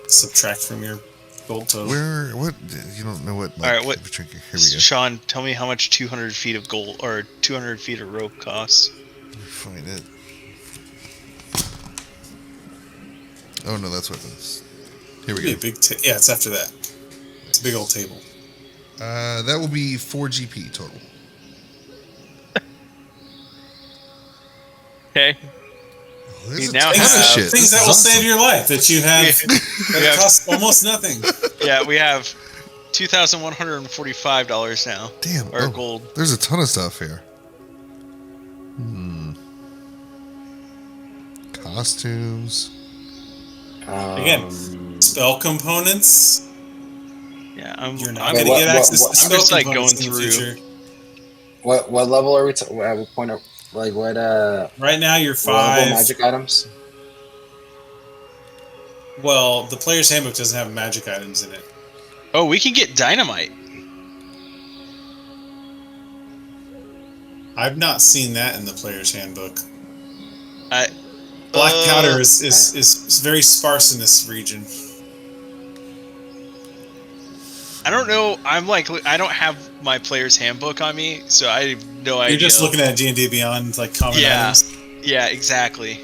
subtract from your gold total. What? You don't know what? All right. What? Here we go. Sean, tell me how much 200 feet of gold or 200 feet of rope costs. Let me find it. Oh no, that's what it is. Here we go. Yeah, it's after that. It's a big old table. That will be 4 GP total. Okay. There's now a ton of have shit. Things that will save your life that you have that cost almost nothing. Yeah, we have $2,145 now. Damn. Or gold. There's a ton of stuff here. Costumes. Again, spell components. Yeah, You're not going to get access to spell I'm just like going components in the through. future. What level are we? At what point? Like what? Right now, you're what level 5. magic items. Well, the player's handbook doesn't have magic items in it. Oh, we can get dynamite. I've not seen that in the player's handbook. I Black powder is very sparse in this region. I don't know. I'm like, I don't have my player's handbook on me, so I have no idea. You're just looking at D&D Beyond, like common items. Yeah, exactly.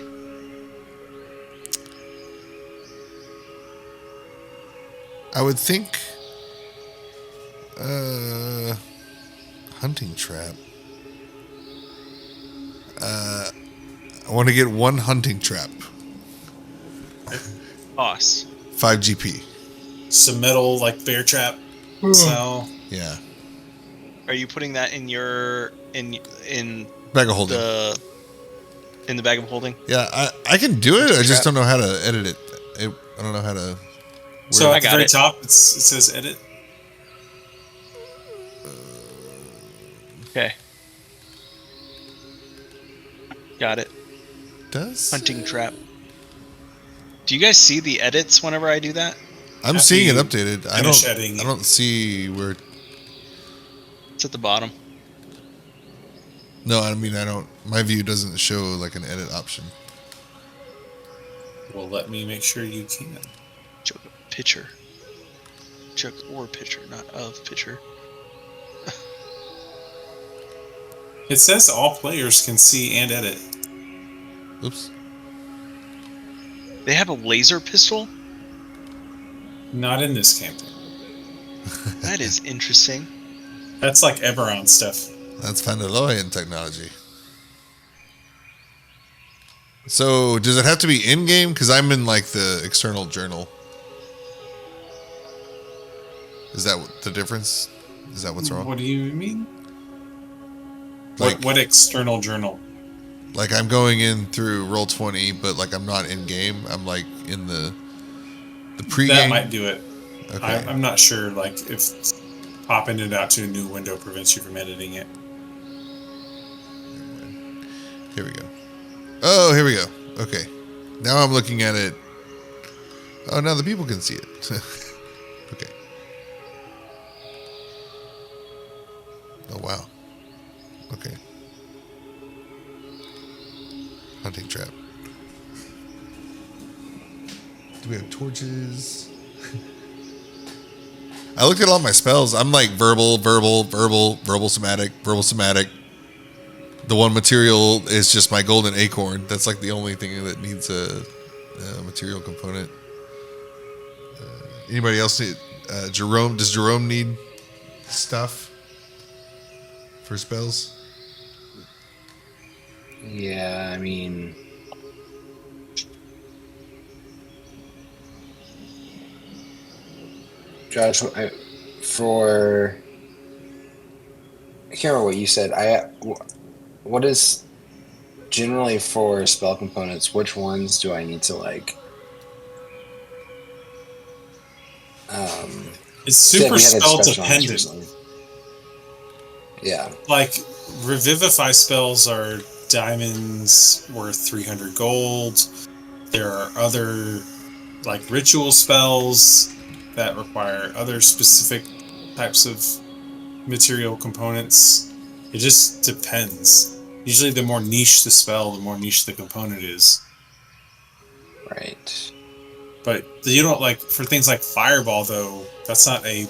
I would think. Hunting trap. I want to get 1 hunting trap. Cost. 5 GP. Some metal, like bear trap. So Yeah. Are you putting that in your in Bag of holding. in the bag of holding? Yeah, I can do it. I just don't know how to edit it. I don't know how to. So I at the got very it. top, it says edit. Okay. Got it. Does Hunting trap. Do you guys see the edits whenever I do that? I'm After seeing it you updated. I finish don't. editing I don't see where. It's at the bottom. No, I mean I don't. My view doesn't show like an edit option. Well, let me make sure you can. Joke pitcher. Joke or pitcher, not of pitcher. It says all players can see and edit. Oops. They have a laser pistol? Not in this campaign. That is interesting. That's like Eberron stuff. That's Vandaloyan technology. So, does it have to be in game? Because I'm in like the external journal. Is that the difference? Is that what's wrong? What do you mean? Like, What external journal? like I'm going in through Roll20, but like I'm not in game. I'm like in the pre-game. That might do it. Okay. I'm not sure, like, if popping it out to a new window prevents you from editing it. Here we go. Oh, here we go. Okay. Now I'm looking at it. Oh, now the people can see it. Okay. Oh, wow. Okay. Hunting trap. Do we have torches? I looked at all my spells. I'm like verbal, somatic. The one material is just my golden acorn. That's like the only thing that needs a material component. Anybody else need Jerome? Does Jerome need stuff for spells? Yeah, I mean, Josh, I can't remember what you said. What is generally for spell components? Which ones do I need to like? It's super we had a spell discussion on this dependent. recently. Yeah. Like, revivify spells are diamonds worth 300 gold. There are other, like, ritual spells that require other specific types of material components. It just depends. Usually, the more niche the spell, the more niche the component is. Right. But you don't, like, for things like Fireball, though, that's not a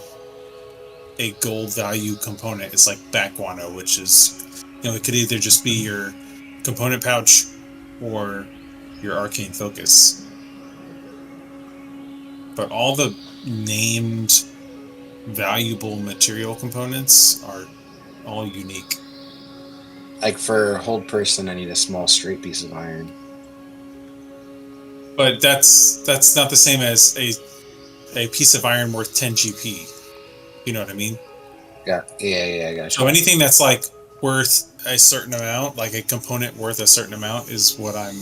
gold value component. It's like bat guano, which is, it could either just be your component pouch or your arcane focus. But all the named valuable material components are all unique. Like for hold person, I need a small straight piece of iron. But that's not the same as a piece of iron worth 10 GP. You know what I mean? Yeah, I got you. So anything that's like worth a certain amount, like a component worth a certain amount, is what I'm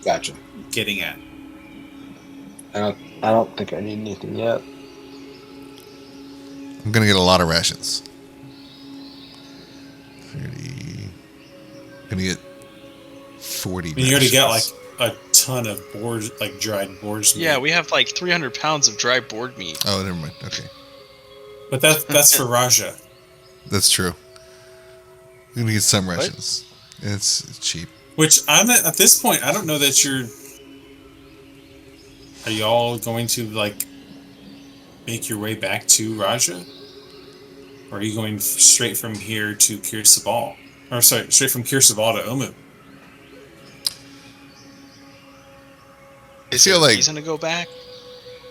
Gotcha. getting at. I don't think I need anything yet. I'm gonna get a lot of rations. 30. I'm gonna get 40. You already got like a ton of boars, like dried boar's meat. Yeah, we have like 300 pounds of dry board meat. Oh, never mind. Okay, But that's for Raja. that's true. I'm gonna get some rations. It's cheap. Which I'm at this point, I don't know that you're. Are y'all going to like make your way back to Raja? Or are you going straight from here to Kir Sabal? Or sorry, straight from Kir Sabal to Omu? I feel like he's gonna go back.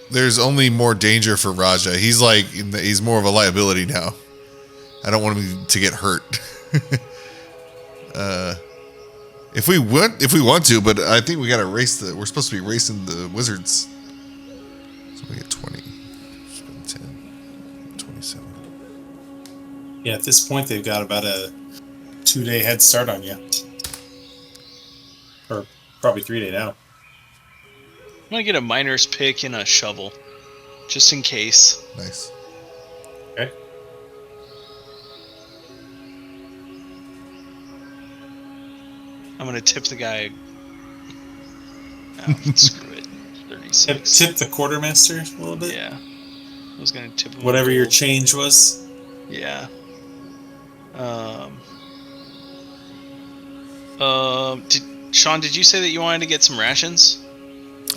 there's only more danger for Raja. He's like he's more of a liability now. I don't want him to get hurt. If we want to, but I think we gotta race we're supposed to be racing the wizards. So we get 20. 10. 27. Yeah, at this point they've got about a 2-day head start on you. Or probably 3-day now. I'm gonna get a miner's pick and a shovel, just in case. Nice. Okay. I'm gonna tip the guy. Oh, screw it. 36. Tip the quartermaster a little bit? Yeah. I was gonna tip him. Whatever your change was. Yeah. Sean, did you say that you wanted to get some rations?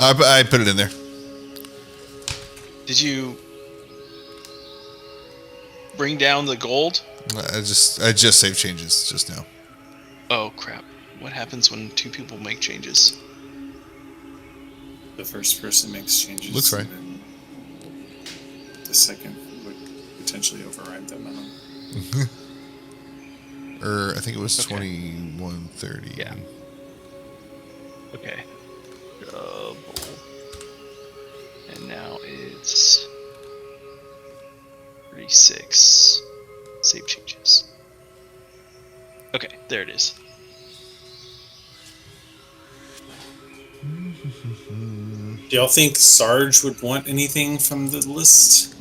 I put it in there. Did you bring down the gold? I just saved changes just now. Oh crap. What happens when two people make changes? The first person makes changes. Looks right. And then the second would potentially override them. I think it was Okay. 2130. Yeah. Okay. Double. And now it's 36. Save changes. Okay, there it is. Do y'all think Sarge would want anything from the list?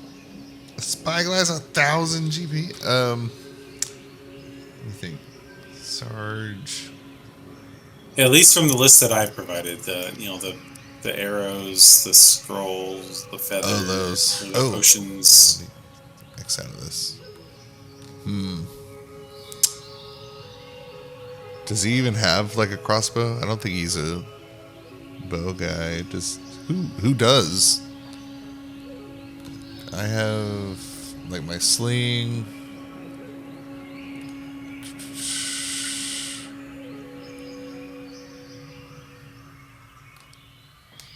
Spyglass 1,000 GP. Let me think. Sarge. Yeah, at least from the list that I provided, the arrows, the scrolls, the feathers, those. or the potions. X out of this. Does he even have like a crossbow? I don't think he's a bow guy. Who does? I have like my sling.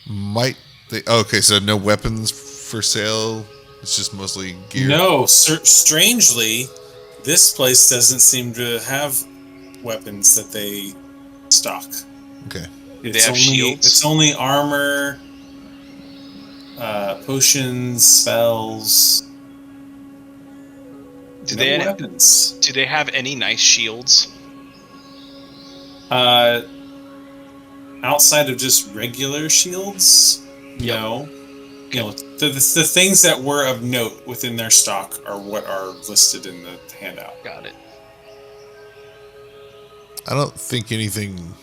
Might they? Okay, so no weapons for sale. It's just mostly gear. No, strangely, this place doesn't seem to have weapons that they stock. Okay. They have shields? It's only armor, potions, spells. Do No they weapons? Do they have any nice shields? Outside of just regular shields, no. You know, the things that were of note within their stock are what are listed in the handout. Got it. I don't think anything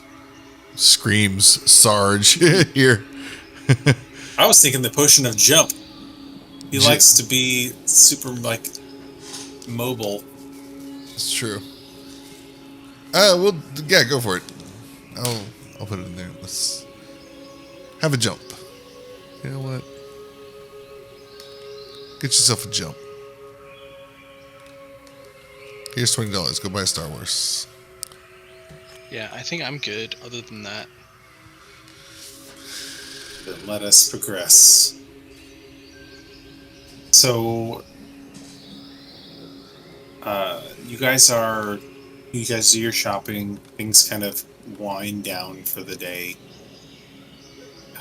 screams Sarge here. I was thinking the potion of jump. He likes to be super mobile. It's true. Well, yeah, go for it. I'll put it in there. Let's have a jump. You know what? Get yourself a jump. Here's $20. Go buy Star Wars. Yeah, I think I'm good. Other than that, Then let us progress. So, you guys do your shopping. Things kind of wind down for the day.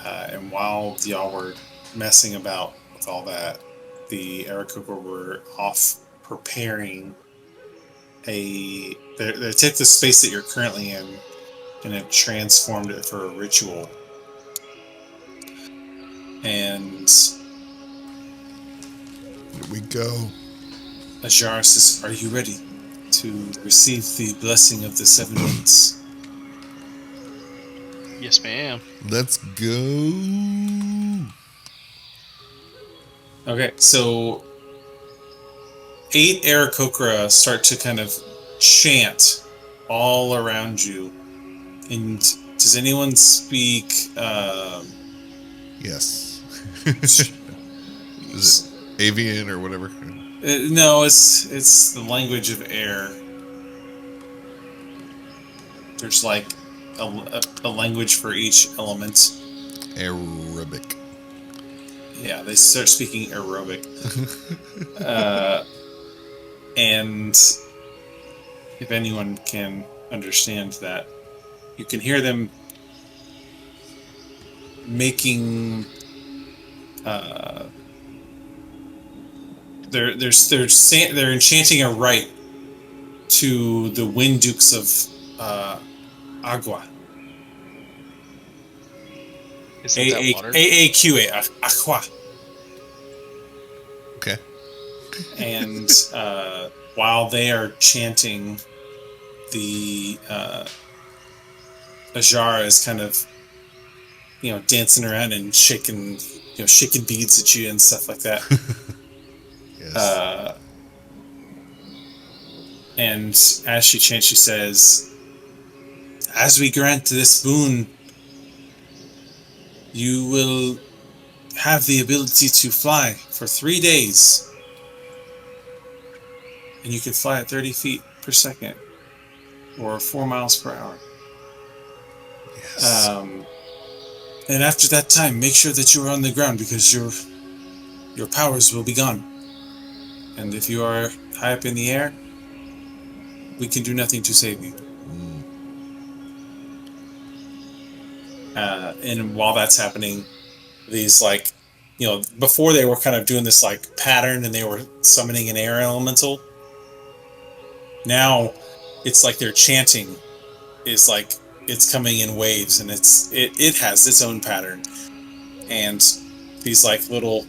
And while y'all were messing about with all that, the aarakocra were off preparing they took the space that you're currently in and have transformed it for a ritual. And Here we go. Asharra says, "Are you ready to receive the blessing of the 7 winds?" yes, ma'am. Let's go. Okay, so 8 aarakocra start to kind of chant all around you. And does anyone speak? Yes. Is it avian or whatever? No, it's the language of air. There's like a language for each element. Arabic. Yeah, they start speaking Arabic. And if anyone can understand that, you can hear them making they're enchanting a rite to the wind dukes of Agua. Isn't that water? AAQA, Aqua. Okay. And while they are chanting, the Asharra is kind of, dancing around and shaking beads at you and stuff like that. Yes. And as she chants, she says, "As we grant this boon, you will have the ability to fly for 3 days. And you can fly at 30 feet per second, or 4 miles per hour. Yes. And after that time, make sure that you are on the ground because your powers will be gone. And if you are high up in the air, we can do nothing to save you." And while that's happening, these before they were kind of doing this pattern and they were summoning an air elemental. Now it's like their chanting is it's coming in waves and it has its own pattern. and these like little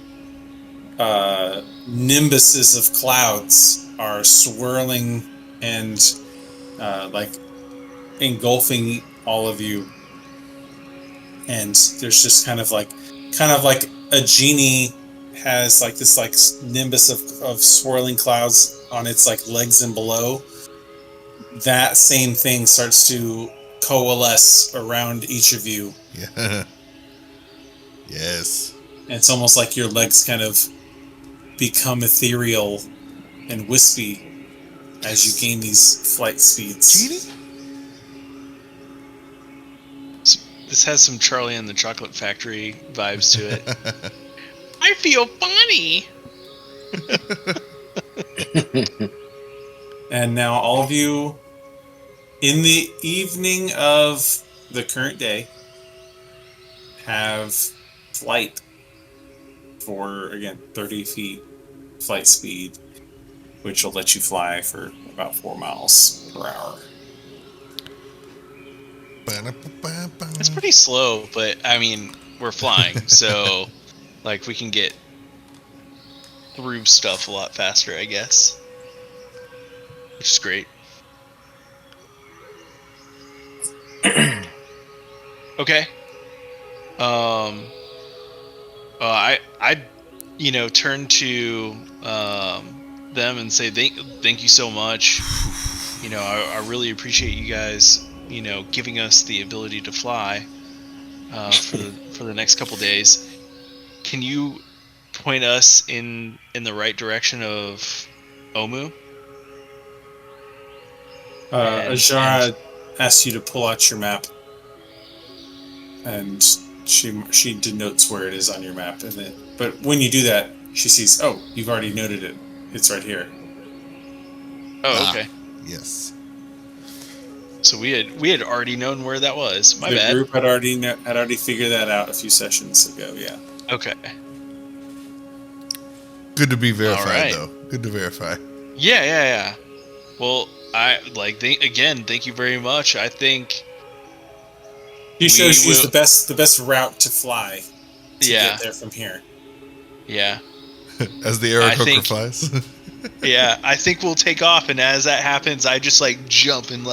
nimbuses of clouds are swirling and like engulfing all of you, and there's just kind of like a genie has like this like nimbus of swirling clouds on its like legs and below. That same thing starts to coalesce around each of you. Yeah. Yes. And it's almost like your legs kind of become ethereal and wispy as you gain these flight speeds. Genie? This has some Charlie and the Chocolate Factory vibes to it. I feel funny. And now all of you, in the evening of the current day, have flight for, again, 30 feet flight speed, which will let you fly for about 4 miles per hour. It's pretty slow, but I mean, we're flying, so like we can get through stuff a lot faster, I guess. Which is great. Okay. I turn to them and say thank you so much. I really appreciate you guys, giving us the ability to fly for the next couple days. Can you point us in the right direction of Omu? Asharra asks you to pull out your map, and she denotes where it is on your map, but when you do that, she sees, oh, you've already noted it. It's right here. Oh, okay. Yes. So we had already known where that was. My bad. The group had already figured that out a few sessions ago. Yeah. Okay. Good to be verified, right. though. Good to verify. Yeah. Well, thank you very much. I think She shows you the best route to fly to get there from here. Yeah. As the aarakocra flies. Yeah, I think we'll take off, and as that happens, I just like jump and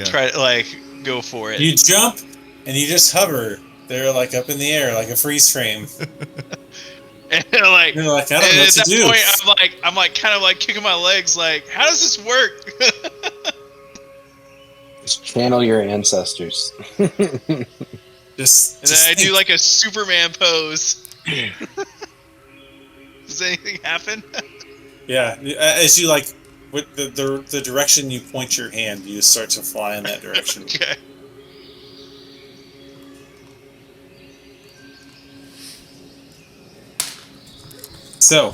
try to like go for it. You jump and you just hover. They're like up in the air like a freeze frame. And you're like, I don't know what to do. At that point, I'm like kind of like kicking my legs, like, how does this work? Just channel your ancestors. Just I do like a Superman pose. Does anything happen? Yeah, as you like, with the direction you point your hand, you start to fly in that direction. Okay. So,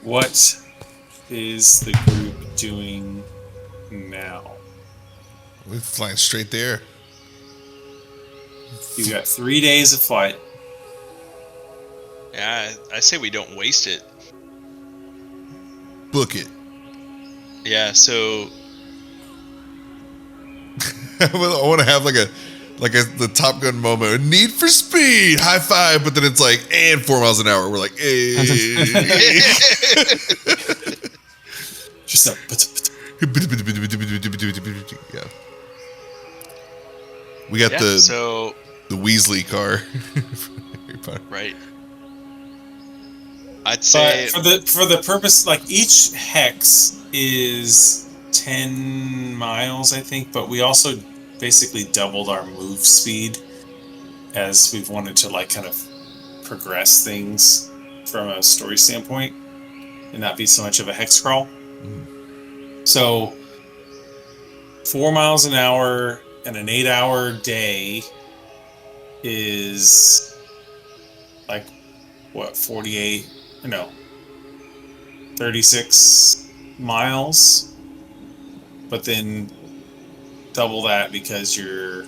what is the group doing now? We're flying straight there. You've got 3 days of flight. Yeah, I say we don't waste it. Book it. Yeah, so I want to have the Top Gun moment. Need for Speed, high five, but then it's like, and 4 miles an hour. We're like, hey. Just Yeah. We got the Weasley car. Right. I'd say for the purpose, like each hex is 10 miles, I think, but we also basically doubled our move speed as we've wanted to like kind of progress things from a story standpoint and not be so much of a hex crawl. So 4 miles an hour and an 8-hour day is like what, 36 miles, but then double that because you're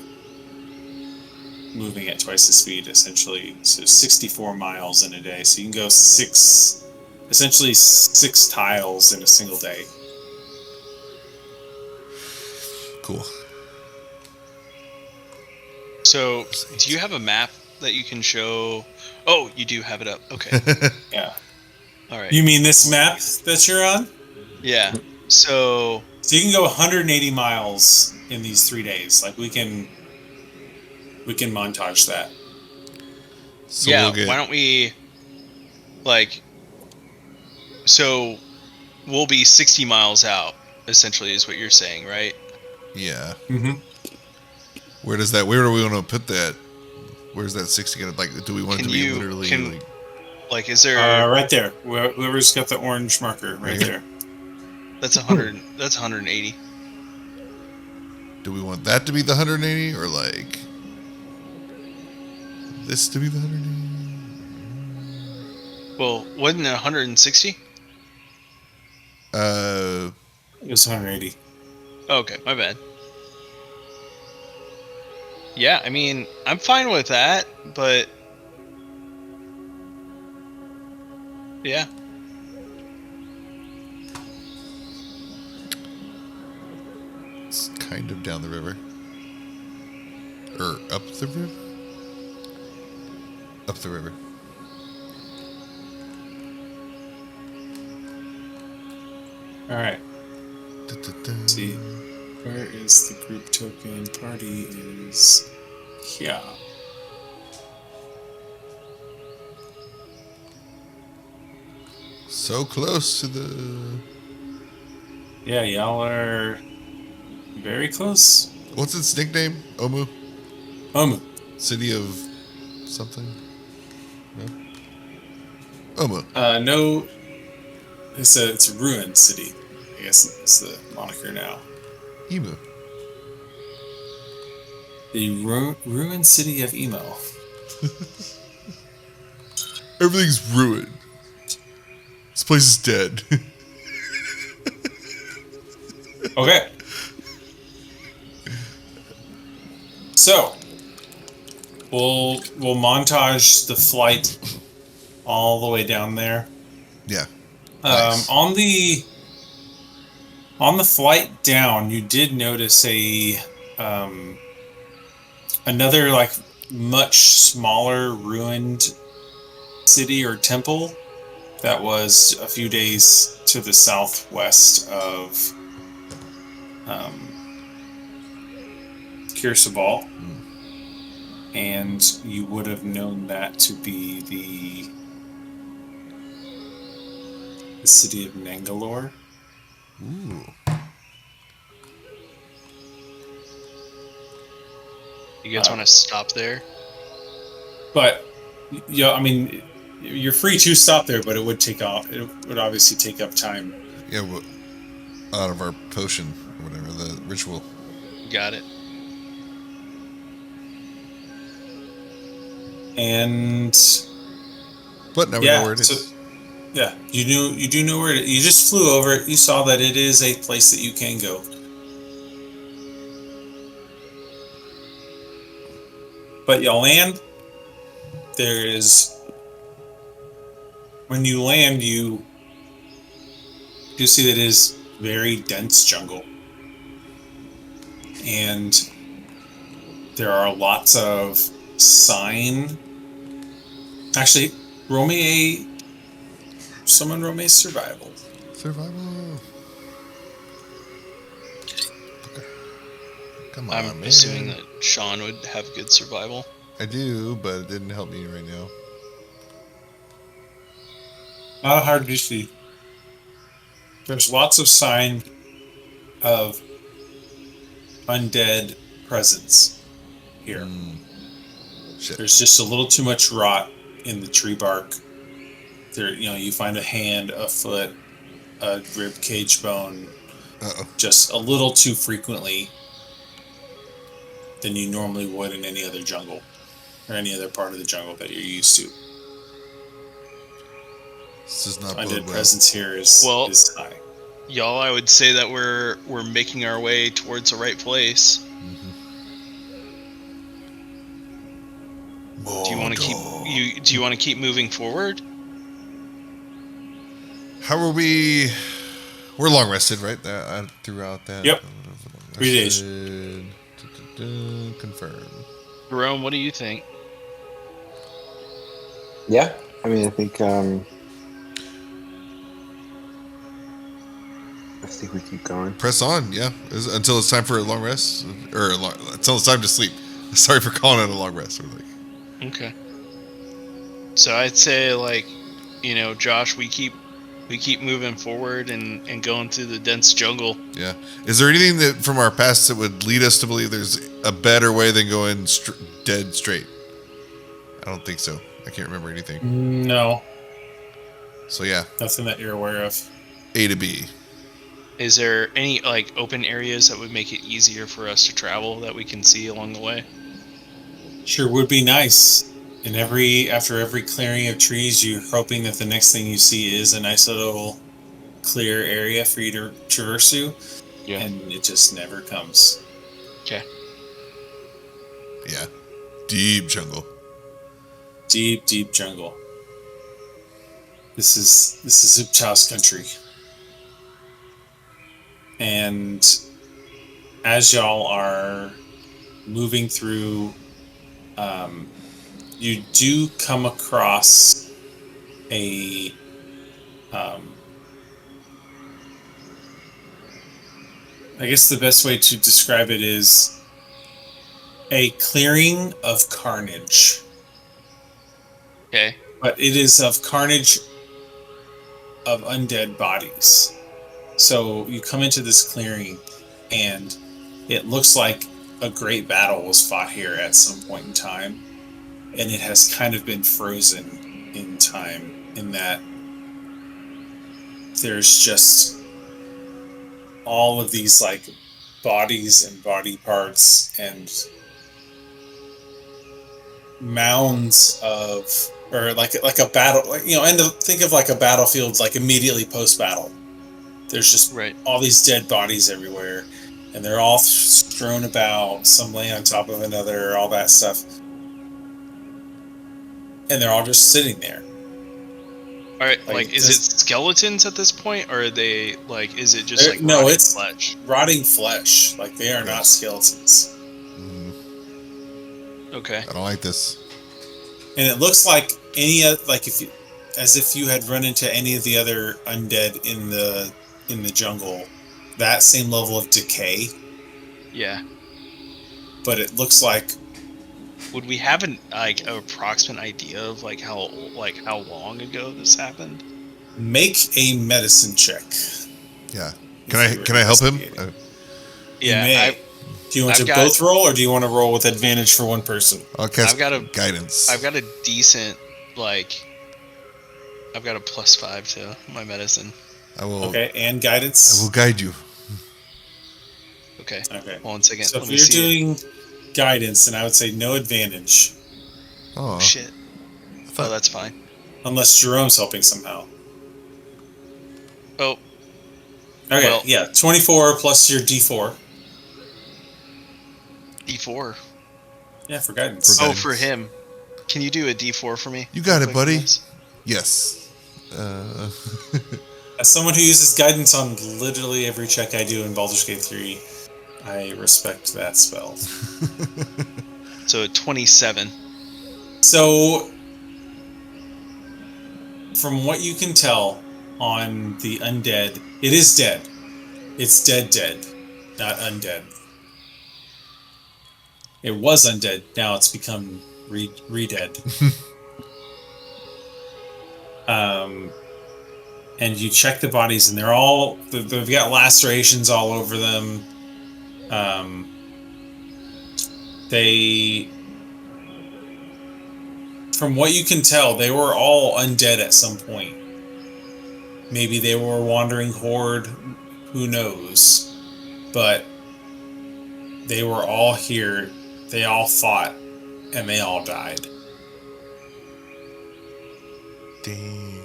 moving at twice the speed, essentially. So 64 miles in a day. So you can go essentially six tiles in a single day. Cool. So, do you have a map that you can show? Oh, you do have it up. Okay. Yeah. All right. You mean this map that you're on? Yeah. So So you can go 180 miles in these 3 days. Like we can montage that. So yeah, we'll get why don't we like? So we'll be 60 miles out. Essentially, is what you're saying, right? yeah. Mm-hmm. Where do we want to put that? Where's that 60 gonna like? Do we want it to be literally like Is there? Right there. Whoever's got the orange marker right Right there. That's 100. That's 180. Do we want that to be the 180 or like this to be the 180? Well, wasn't it 160? Uh, It was 180. Okay, my bad. Yeah, I mean, I'm fine with that, but yeah. it's kind of down the river. Or up the river? Up the river. All right. Da-da-da. See, where is the group token? Party is here. So close to the. Yeah, y'all are very close. What's its nickname? Omu? Omu. City of something? No? Omu. No, it's a ruined city. I guess it's the moniker now. Emu. The ruined city of Emo. Everything's ruined. This place is dead. Okay. So we'll montage the flight all the way down there. Yeah. Nice. On the flight down, you did notice another like much smaller ruined city or temple that was a few days to the southwest of Kir Sabal. And you would have known that to be the city of Nangalore. Ooh. You guys want to stop there? But yeah, I mean, you're free to stop there, but it would take off. It would obviously take up time. Yeah, well, out of our potion or whatever, the ritual. Got it. And But now we know where it is. Yeah, you do know where it is. You just flew over it. You saw that it is a place that you can go. But y'all land. There is. When you land, you see that it is very dense jungle. And there are lots of sign. Actually, someone roll me a survival. Survival. Okay. Come on, I'm man. assuming that Sean would have good survival. I do, but it didn't help me right now. How hard do you see? There's lots of sign of undead presence here. Shit. There's just a little too much rot in the tree bark. There, you find a hand, a foot, a rib cage bone, just a little too frequently than you normally would in any other jungle or any other part of the jungle that you're used to. This is not Undead bode well. presence here is high. Y'all, I would say that we're making our way towards the right place. Do you want to keep moving forward? How are we? We're long rested, right? Throughout that. Yep. 3 days. Confirm. Jerome, what do you think? Yeah, I mean, I think we keep going. Press on, yeah, until it's time for a long rest, or until it's time to sleep. Sorry for calling it a long rest. Okay. So I'd say, like, Josh, we keep moving forward and going through the dense jungle. Yeah. Is there anything that from our past that would lead us to believe there's a better way than going dead straight? I don't think so. I can't remember anything. No, So yeah, nothing that you're aware of. A to B. Is there any like open areas that would make it easier for us to travel that we can see along the way? Sure would be nice. And after every clearing of trees, you're hoping that the next thing you see is a nice little clear area for you to traverse to. Yeah. And it just never comes. Okay. Yeah. Deep jungle. Deep, deep jungle. This is Upchow's country. And as y'all are moving through, you do come across a I guess the best way to describe it is a clearing of carnage. Okay. But it is of carnage of undead bodies. So you come into this clearing and it looks like a great battle was fought here at some point in time. And it has kind of been frozen in time, in that there's just all of these like bodies and body parts and mounds of, or like a battle, and think of like a battlefield, like immediately post battle. There's just all these dead bodies everywhere, and they're all strewn about, some laying on top of another, all that stuff. And they're all just sitting there. All right, like is it skeletons at this point, or are they like? Is it just like no? It's flesh. Rotting flesh. Like they are not skeletons. Okay. I don't like this. And it looks like as if you had run into any of the other undead in the jungle, that same level of decay. Yeah. But it looks like. Would we have an approximate idea of how long ago this happened? Make a medicine check. Yeah. Can I help him? Yeah. Do you want to both roll, or do you want to roll with advantage for one person? I've got a guidance. I've got a decent I've got a +5 to my medicine. Okay, and guidance. I will guide you. Okay. One second. So if you're doing guidance, then I would say no advantage. Oh shit. Oh, that's fine. Unless Jerome's helping somehow. Oh. Okay, well, yeah, 24 plus your D4. D4? Yeah, for guidance. For him. Can you do a D4 for me? You got it, buddy. Yes. As someone who uses guidance on literally every check I do in Baldur's Gate 3, I respect that spell. So 27. So, from what you can tell on the undead, it is dead. It's dead, not undead. It was undead, now it's become re-dead. And you check the bodies, and they've got lacerations all over them. From what you can tell, they were all undead at some point. Maybe they were a wandering horde, who knows? But they were all here, they all fought, and they all died. Dang.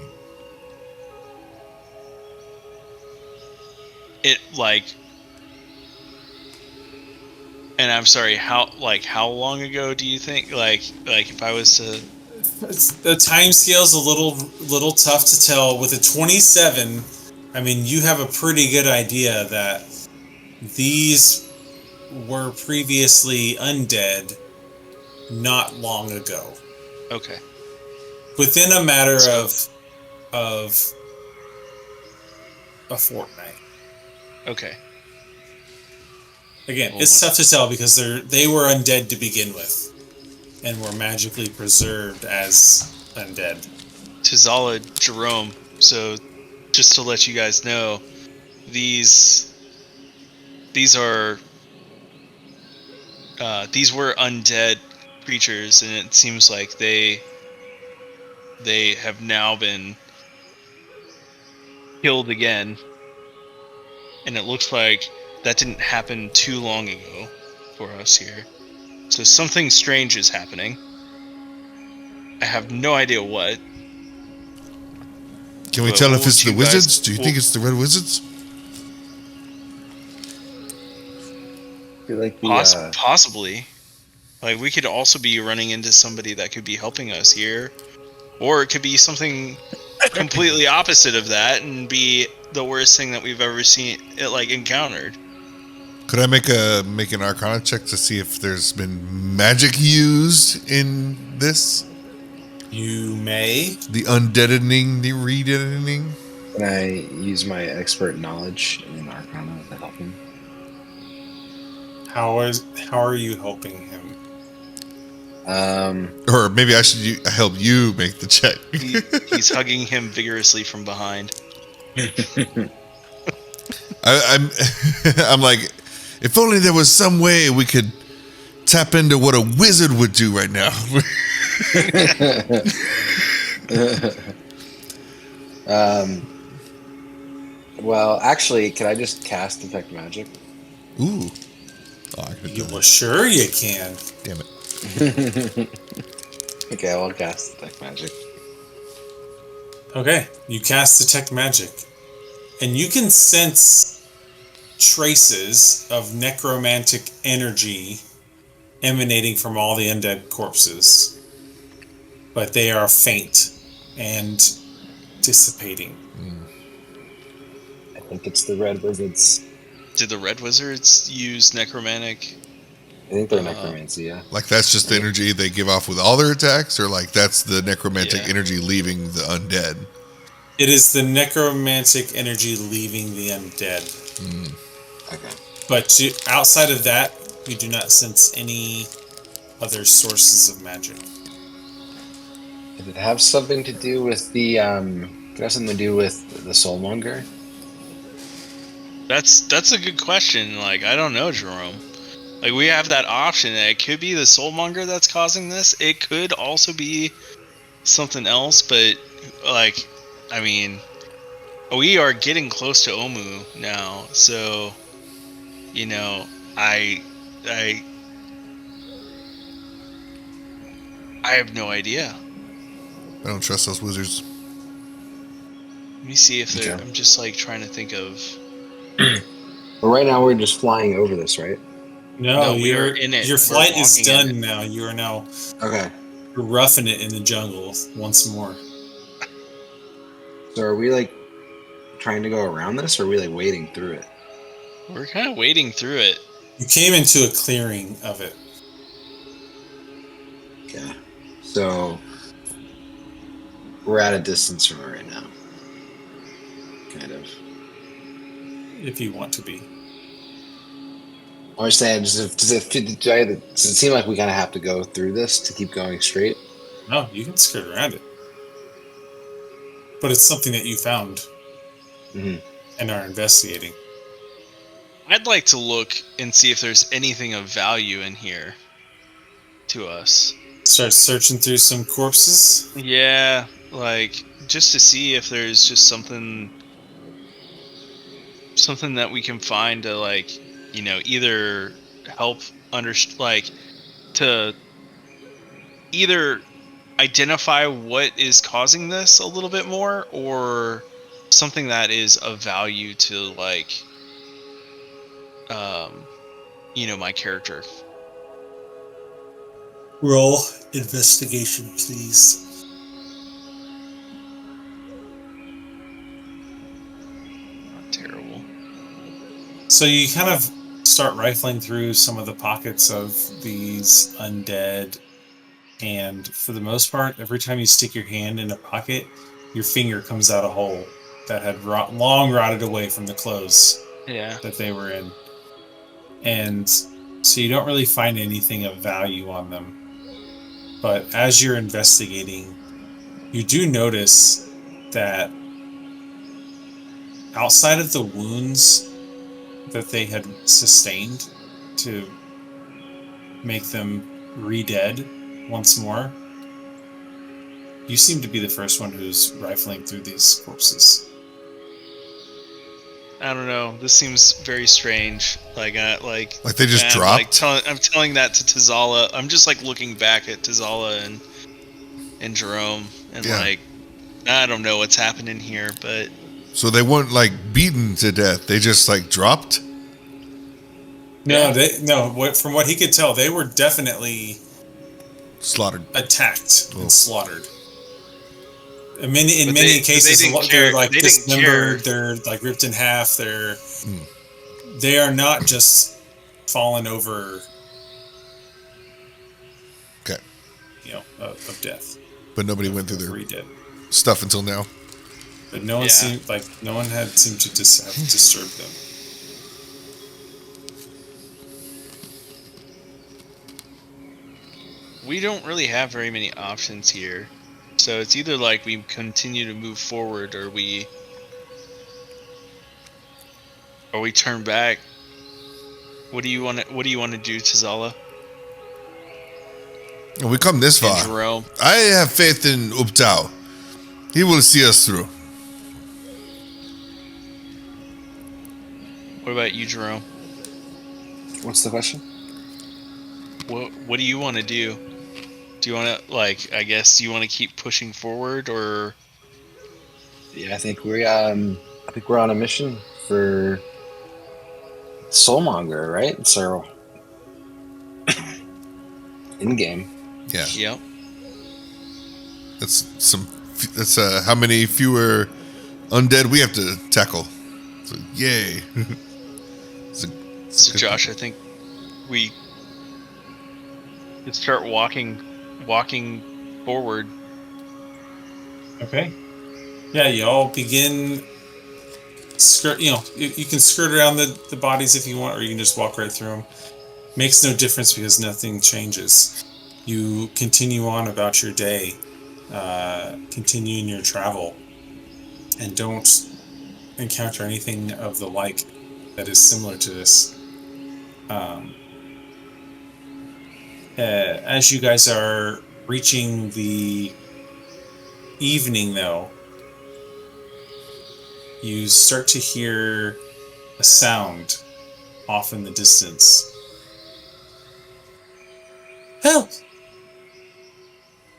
And I'm sorry, how long ago do you think? If I was to, the time scale's a little tough to tell. With a 27, I mean, you have a pretty good idea that these were previously undead not long ago. Okay. within a matter of a fortnight. Okay. Again, Well, it's tough to tell because they were undead to begin with, and were magically preserved as undead. Tizala Jerome. So, just to let you guys know, these are these were undead creatures, and it seems like they have now been killed again, and it looks like that didn't happen too long ago for us here. So something strange is happening. I have no idea what. Can we But tell we'll if it's let the you guys- wizards? Do you think it's the red wizards? I feel like Possibly. Like, we could also be running into somebody that could be helping us here. Or it could be something completely opposite of that and be the worst thing that we've ever encountered. Could I make an Arcana check to see if there's been magic used in this? You may. The undeadening, the redeadening? Can I use my expert knowledge in Arcana to help him? How are you helping him? Or maybe I should help you make the check. He's hugging him vigorously from behind. I'm I'm like, if only there was some way we could tap into what a wizard would do right now. Well, actually, could I just cast Detect Magic? Ooh. Oh, I could do Well, that. sure you can. Damn it. Okay, I'll cast Detect Magic. Okay, you cast Detect Magic, and you can sense traces of necromantic energy emanating from all the undead corpses, but they are faint and dissipating. I think it's the Red Wizards. Did the Red Wizards use necromantic? I think they're necromancy, yeah. Like that's just the energy they give off with all their attacks, or like that's the necromantic Yeah. energy leaving the undead? It is the necromantic energy leaving the undead. Okay. But outside of that, you do not sense any other sources of magic. Did it have something to do with the did it have something to do with the Soulmonger? That's a good question. Like, I don't know, Jerome. Like, we have that option. It could be the Soulmonger that's causing this. It could also be something else, but like, I mean, we are getting close to Omu now, so you know, I have no idea. I don't trust those wizards. Let me see if they're. Okay. I'm just like trying to think of. Well, right now we're just flying over this, right? No, we are in it. Your We're flight is walking in done now. You are now Okay. roughing it in the jungle once more. So are we like trying to go around this, or are we like wading through it? We're kind of wading through it. You came into a clearing of it. Okay. So we're at a distance from it right now. Kind of. If you want to be. I was saying, does it seem like we kind of have to go through this to keep going straight? No, you can skirt around it. But it's something that you found and are investigating. I'd like to look and see if there's anything of value in here to us. Start searching through some corpses. Yeah, like just to see if there's just something that we can find to, like, you know, either help to either identify what is causing this a little bit more, or something that is of value to, like, you know, my character. Roll investigation, please. Not terrible. So you kind of start rifling through some of the pockets of these undead and for the most part, every time you stick your hand in a pocket, your finger comes out a hole that had long rotted away from the clothes Yeah. that they were in. And so you don't really find anything of value on them. But as you're investigating, you do notice that outside of the wounds that they had sustained to make them re-dead once more, you seem to be the first one who's rifling through these corpses. I don't know. This seems very strange. Like they just dropped. I'm telling that to Tazala. I'm just like looking back at Tazala and Jerome, and like, I don't know what's happening here, but so they weren't like beaten to death. They just like dropped. No, from what he could tell, they were definitely slaughtered, attacked, and slaughtered. In many cases, they're like dismembered. They're like ripped in half. They are not just fallen over. Okay. Of death. But nobody went through their stuff until now. But no one seemed had seemed to have disturbed them. We don't really have very many options here. So it's either like we continue to move forward or we turn back. What do you want to do, Tazala? We come this far. And Jerome. I have faith in Uptao. He will see us through. What about you, Jerome? What's the question? What do you want to do? Do you want to, I guess you want to keep pushing forward, or? Yeah, I think we're on a mission for Soulmonger, right? So in game. Yeah. Yep. That's how many fewer undead we have to tackle. So yay. So Josh, I think we could start walking forward. Okay. Yeah, you all begin skirt. You can skirt around the bodies if you want, or you can just walk right through them. Makes no difference because nothing changes. You continue on about your day, continuing your travel, and don't encounter anything of the like that is similar to this. As you guys are reaching the evening, though, you start to hear a sound off in the distance. Help!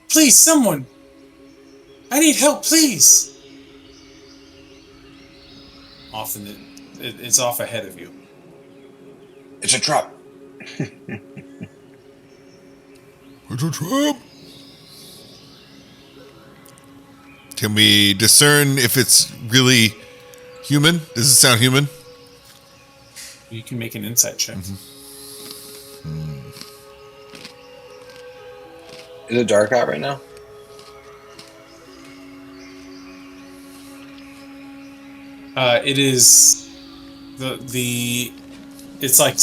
Please, someone! I need help, please! It's off ahead of you. It's a trap. It's a trap. Can we discern if it's really human? Does it sound human? You can make an insight check. Is it dark out right now? It is it's like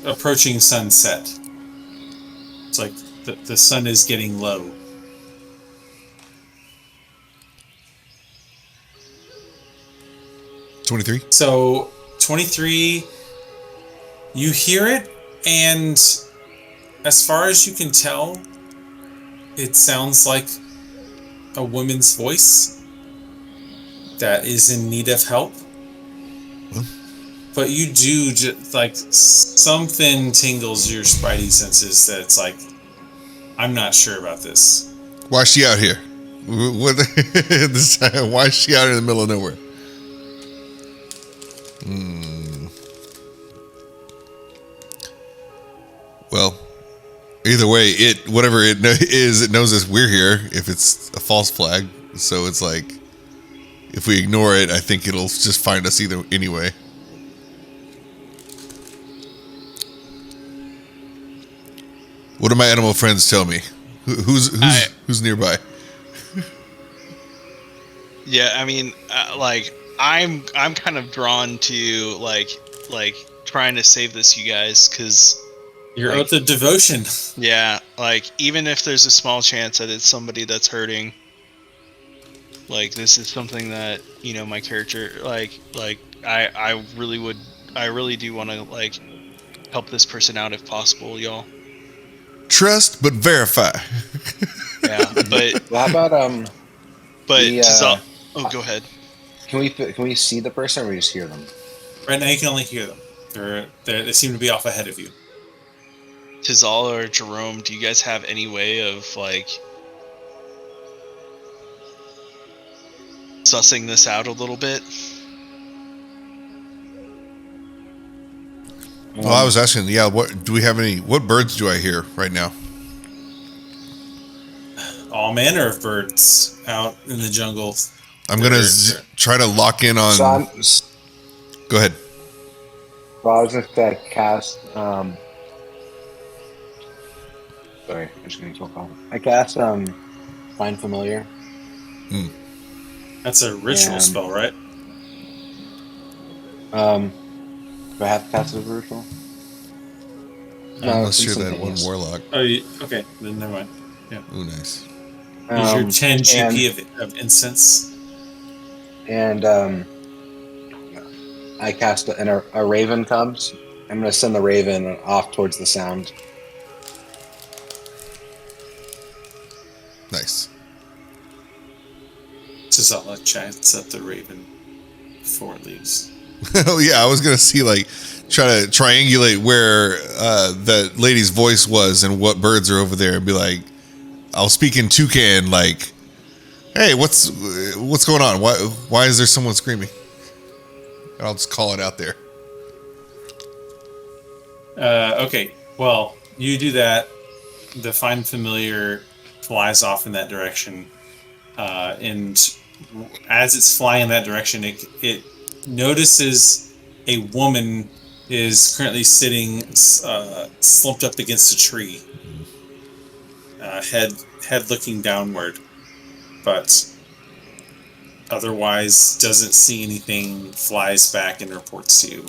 approaching sunset. It's like the sun is getting low. $23. So 23, you hear it, and as far as you can tell, it sounds like a woman's voice that is in need of help. But you do something tingles your spidey senses that it's like, I'm not sure about this. Why is she out here? Why is she out in the middle of nowhere? Well, either way, whatever it is, it knows that we're here. If it's a false flag, so it's like, if we ignore it, I think it'll just find us anyway. What do my animal friends tell me? Who's nearby? Yeah, I mean, like I'm kind of drawn to like trying to save this, you guys, because Your like, oath of devotion. yeah, like even if there's a small chance that it's somebody that's hurting, like this is something that my character like I really do want to like help this person out if possible, y'all. Trust but verify. Yeah, but Well, how about we oh, go ahead. can we see the person or we just hear them? Right now, you can only hear them. They seem to be off ahead of you. Tizal or Jerome, do you guys have any way of like sussing this out a little bit? Well, I was asking, what do we have any? What birds do I hear right now? All manner of birds out in the jungle. I'm gonna try to lock in on. Go ahead. Well, I was just gonna cast. Sorry, I'm just getting a call. I cast Find Familiar. That's a ritual spell, right? Do I have to cast it as a ritual? Unless you're that one warlock. Oh, okay. Then never mind. Yeah. Ooh, nice. Use your 10 GP of incense. And I cast it, and a raven comes. I'm going to send the raven off towards the sound. Nice. Tizala chats at the raven before it leaves. Oh yeah, I was gonna see try to triangulate where that lady's voice was and what birds are over there, and be like, I'll speak in toucan, like, hey, what's going on? Why is there someone screaming? And I'll just call it out there. Okay. Well, you do that. The Find Familiar flies off in that direction, and as it's flying in that direction, it notices a woman is currently sitting slumped up against a tree, head looking downward, but otherwise doesn't see anything. Flies back and reports to you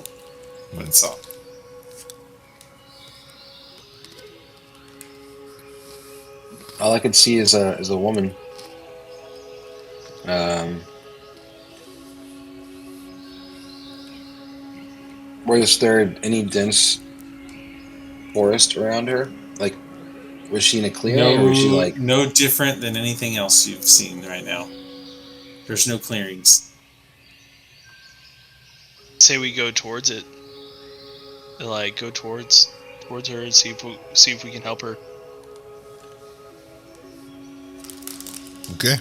what it saw. All I could see is a woman. Was there any dense forest around her? Like, was she in a clearing, or was she no different than anything else you've seen right now? There's no clearings. Say we go towards it. Like go towards her and see if we can help her. Okay,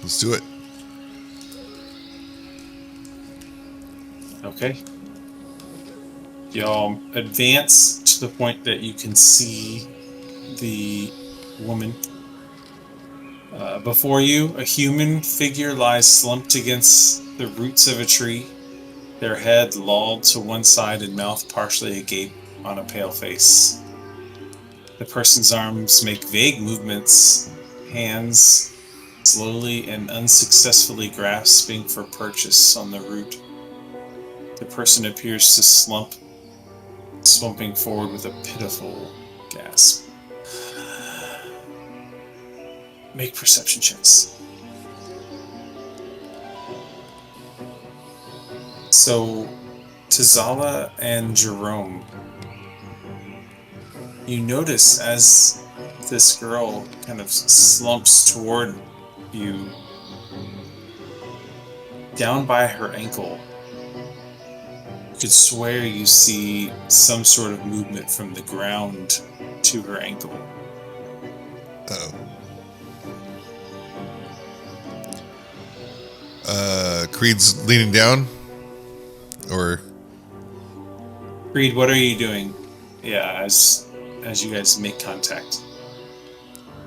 let's do it. Okay. Y'all advance to the point that you can see the woman. Before you, a human figure lies slumped against the roots of a tree, their head lolled to one side and mouth partially agape on a pale face. The person's arms make vague movements, hands slowly and unsuccessfully grasping for purchase on the root. The person appears to slumping forward with a pitiful gasp. Make perception checks. So, Tizala and Jerome, you notice as this girl kind of slumps toward you, down by her ankle, you could swear you see some sort of movement from the ground to her ankle. Uh-oh. Creed's leaning down, or Creed, what are you doing? Yeah, as you guys make contact.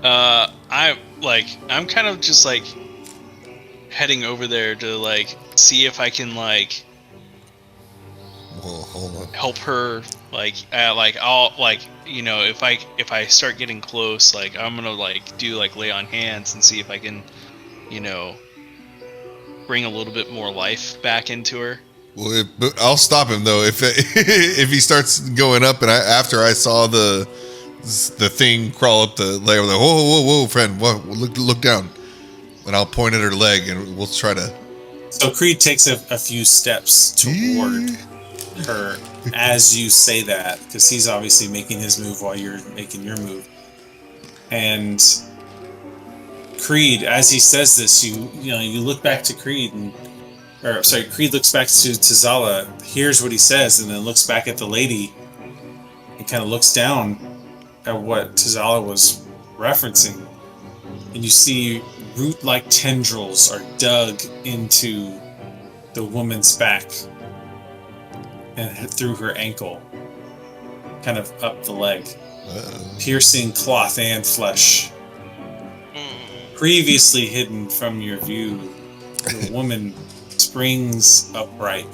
I'm kind of just like heading over there to like see if I can like Well, hold on. help her. I'll if I start getting close, I'm gonna do lay on hands and see if I can, bring a little bit more life back into her. Well, but I'll stop him though if if he starts going up, and after I saw the thing crawl up the leg, I'm like, whoa, friend, look down, and I'll point at her leg, and we'll try to. So Creed takes a few steps toward her as you say that, because he's obviously making his move while you're making your move. And Creed, as he says this, you look back to Creed, Creed looks back to Zala, hears what he says, and then looks back at the lady and kind of looks down at what Tazala was referencing. And you see root-like tendrils are dug into the woman's back and through her ankle, kind of up the leg, piercing cloth and flesh. Previously hidden from your view, the woman springs upright.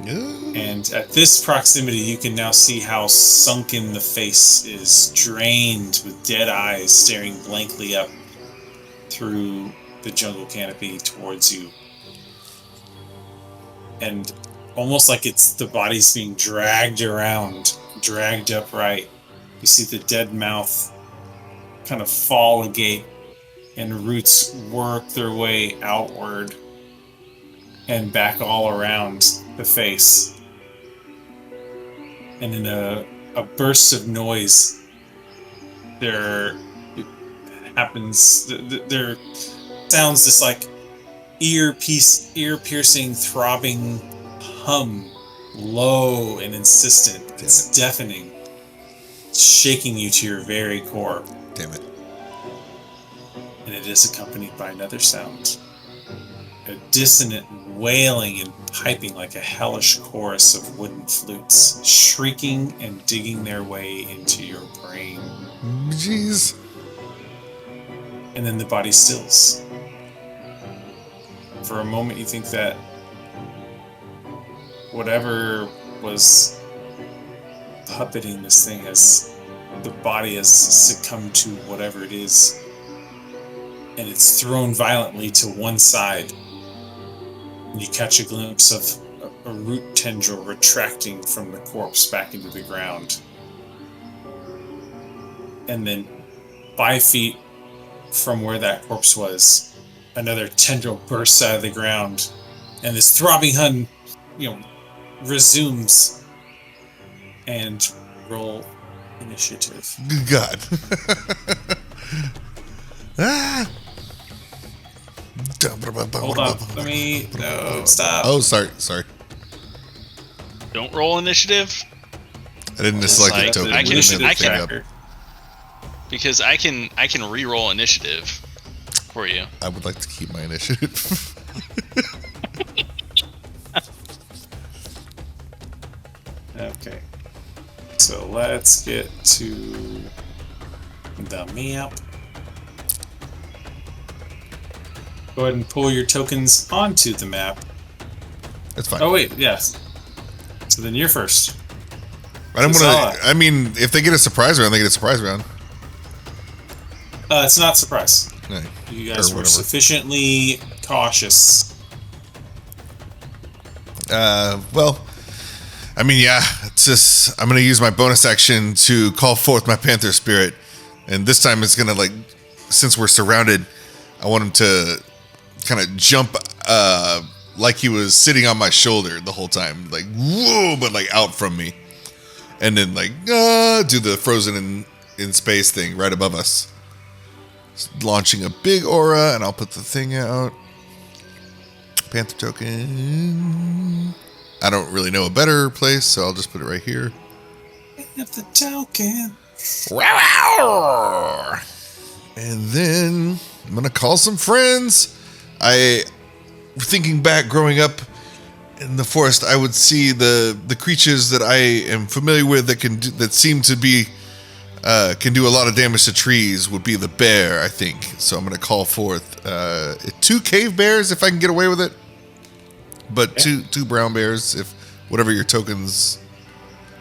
And at this proximity, you can now see how sunken the face is, drained with dead eyes staring blankly up through the jungle canopy towards you. And almost like the body's being dragged around, dragged upright. You see the dead mouth kind of fall agape, and roots work their way outward and back all around the face. And in a burst of noise, there sounds this ear-piercing, throbbing hum, low and insistent. It's deafening, shaking you to your very core. Damn it. And it is accompanied by another sound. A dissonant wailing and piping like a hellish chorus of wooden flutes, shrieking and digging their way into your brain. Jeez. And then the body stills. For a moment you think that whatever was puppeting this thing the body has succumbed to whatever it is, and it's thrown violently to one side. And you catch a glimpse of a root tendril retracting from the corpse back into the ground. And then 5 feet from where that corpse was, another tendril bursts out of the ground, and this throbbing hum, resumes. And roll initiative. Good God. Ah. Hold on. No, stop. Oh, sorry. Don't roll initiative. I didn't select the token. I can because I can re-roll initiative for you. I would like to keep my initiative. Okay. So let's get to the map. Go ahead and pull your tokens onto the map. That's fine. Oh wait, yes. So then you're first. I don't want to. I mean, if they get a surprise round, they get a surprise round. It's not surprise. No. You guys were sufficiently cautious. Well, I mean, yeah. It's just I'm going to use my bonus action to call forth my panther spirit, and this time it's going to since we're surrounded, I want him to kind of jump like he was sitting on my shoulder the whole time, whoa, but out from me, and then do the frozen in space thing right above us, launching a big aura, and I'll put the thing out. Panther token. I don't really know a better place, so I'll just put it right here. Have the token. And then I'm gonna call some friends. Thinking back, growing up in the forest, I would see the creatures that I am familiar with that seem to be can do a lot of damage to trees. Would be the bear, I think. So I'm gonna call forth 2 cave bears if I can get away with it, but two brown bears if whatever your tokens.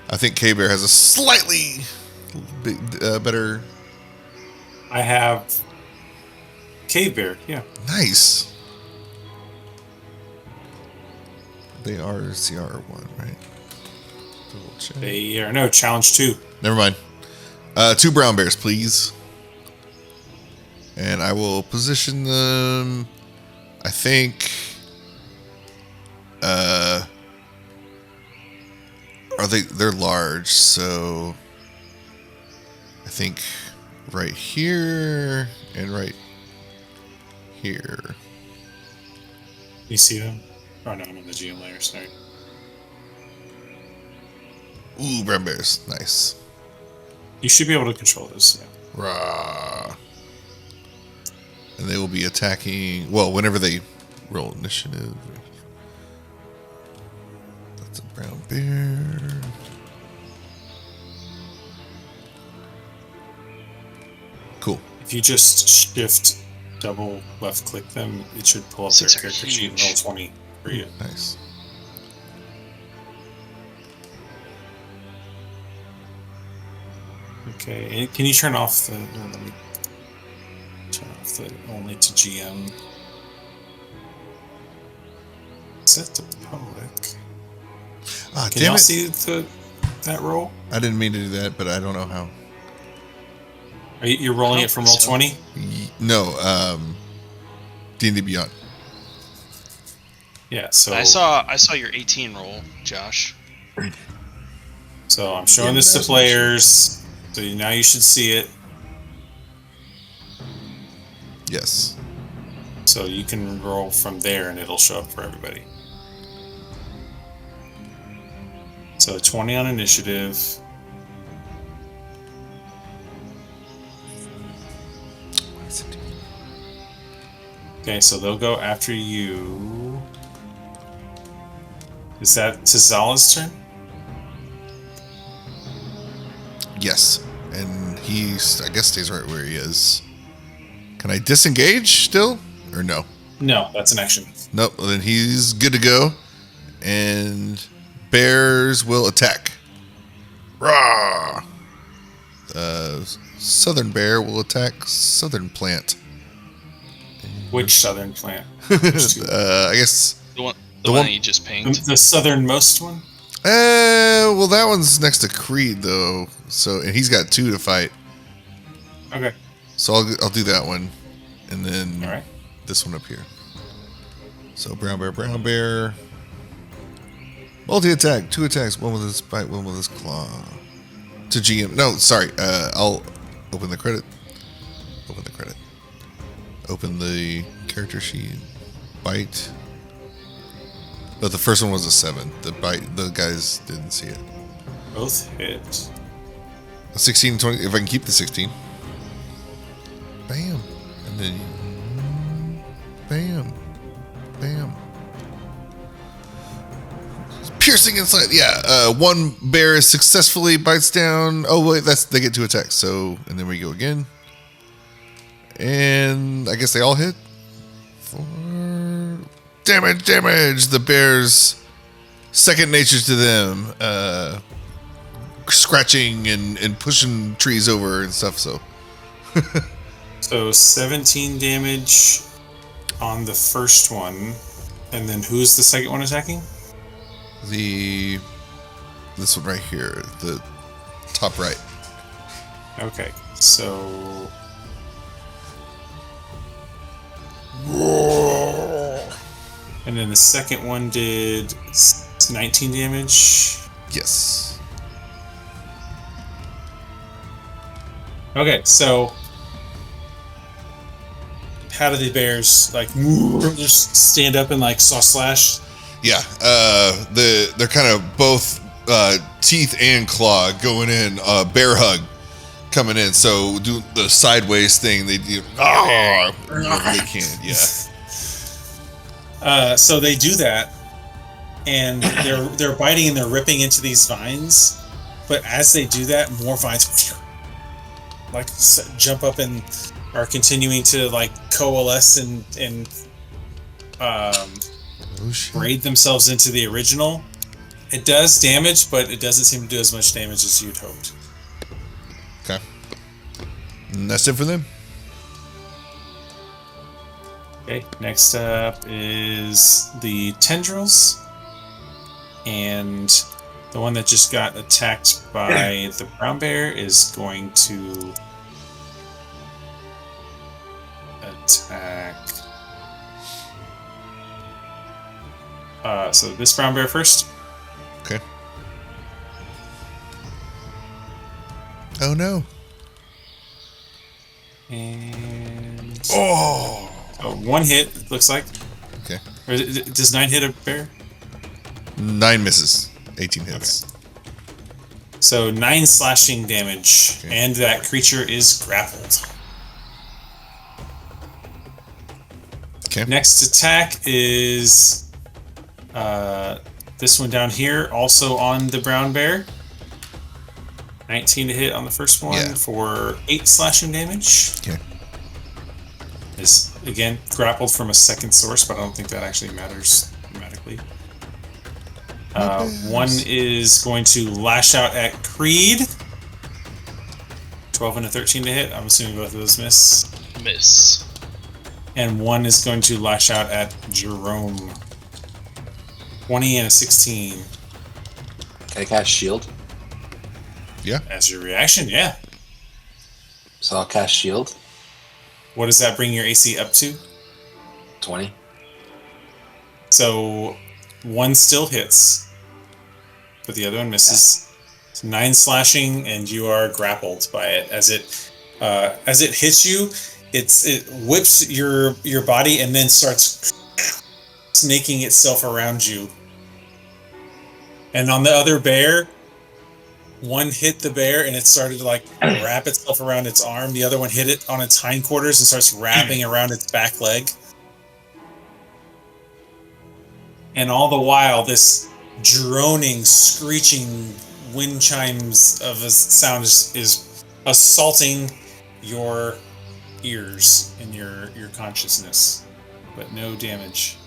I think K-Bear has a slightly better. I have Cave Bear, yeah. Nice. They are CR1, right? Double check. They are no challenge 2. Never mind. 2 brown bears, please. And I will position them. I think. They're large, so I think right here and right here. You see them? Oh no, I'm in the GM layer, sorry. Ooh, brown bears. Nice. You should be able to control this, yeah. Rah. And they will be attacking, well, whenever they roll initiative. That's a brown bear. Cool. If you just shift double left click them, it should pull up their Six are character sheet and huge. roll 20 for you. Nice. Okay, and can you turn off the let me turn off the only to GM. Set to public. Ah, Can damn y'all it. see that roll? I didn't mean to do that, but I don't know how. You're rolling it from roll 20? No, D&D Beyond. Yeah, so I saw your 18 roll, Josh. So I'm showing this to players. So now you should see it. Yes. So you can roll from there and it'll show up for everybody. So 20 on initiative. Okay, so they'll go after you. Is that Tizala's turn? Yes. And I guess, stays right where he is. Can I disengage still? Or no? No, that's an action. Nope. Well, then he's good to go. And bears will attack. Rah! Southern bear will attack southern plant. Which southern plant? I guess The one one- that you just pinged. The southernmost one? well, that one's next to Creed though. So, and he's got 2 to fight. Okay. So I'll do that one, and then All right. this one up here. So brown bear. Multi attack, 2 attacks, one with his bite, one with his claw. To GM. No, sorry. I'll open the credit. Open the character sheet. Bite. But the first one was a 7. The bite, the guys didn't see it. Both hit. A 16, 20. If I can keep the 16. Bam. And then. Bam. Bam. Piercing inside. Yeah. One bear successfully bites down. Oh, wait. They get 2 attacks. So, and then we go again. And I guess they all hit. 4. Damage. The bears. Second nature to them. Scratching and pushing trees over and stuff. So. So 17 damage on the first one. And then who's the second one attacking? This one right here, the top right. Okay, so... And then the second one did 19 damage. Yes. Okay, so... How do the bears, like, just stand up and, like, saw slash? Yeah. They're kind of both teeth and claw going in. Bear hug coming in. So do the sideways thing. They do. They can't. Yeah. So they do that, and they're biting and they're ripping into these vines. But as they do that, more vines like jump up and are continuing to like coalesce and braid themselves into the original, It does damage, but it doesn't seem to do as much damage as you'd hoped. Okay. And that's it for them. Okay, next up is the tendrils. And the one that just got attacked by the brown bear is going to attack. So this brown bear first. Okay. Oh no. And Oh. One hit, it looks like. Okay. Or does 9 hit a bear? 9 misses. 18 hits. Okay. So 9 slashing damage, Okay. and that creature is grappled. Okay. Next attack is this one down here, also on the brown bear. 19 to hit on the first one for 8 slashing damage. Okay. Is again grappled from a second source, but I don't think that actually matters dramatically. One is going to lash out at Creed. 12 and a 13 to hit. I'm assuming both of those miss. Miss. And one is going to lash out at Jerome. 20 and a 16. Can I cast shield? Yeah. As your reaction, yeah. So I'll cast shield. What does that bring your AC up to? 20. So one still hits, but the other one misses. It's 9 slashing, and you are grappled by it as it hits you. It whips your body and then starts snaking itself around you. And on the other bear, one hit the bear and it started to like wrap itself around its arm. The other one hit it on its hindquarters and starts wrapping around its back leg. And all the while, this droning, screeching wind chimes of a sound is assaulting your ears and your consciousness, but no damage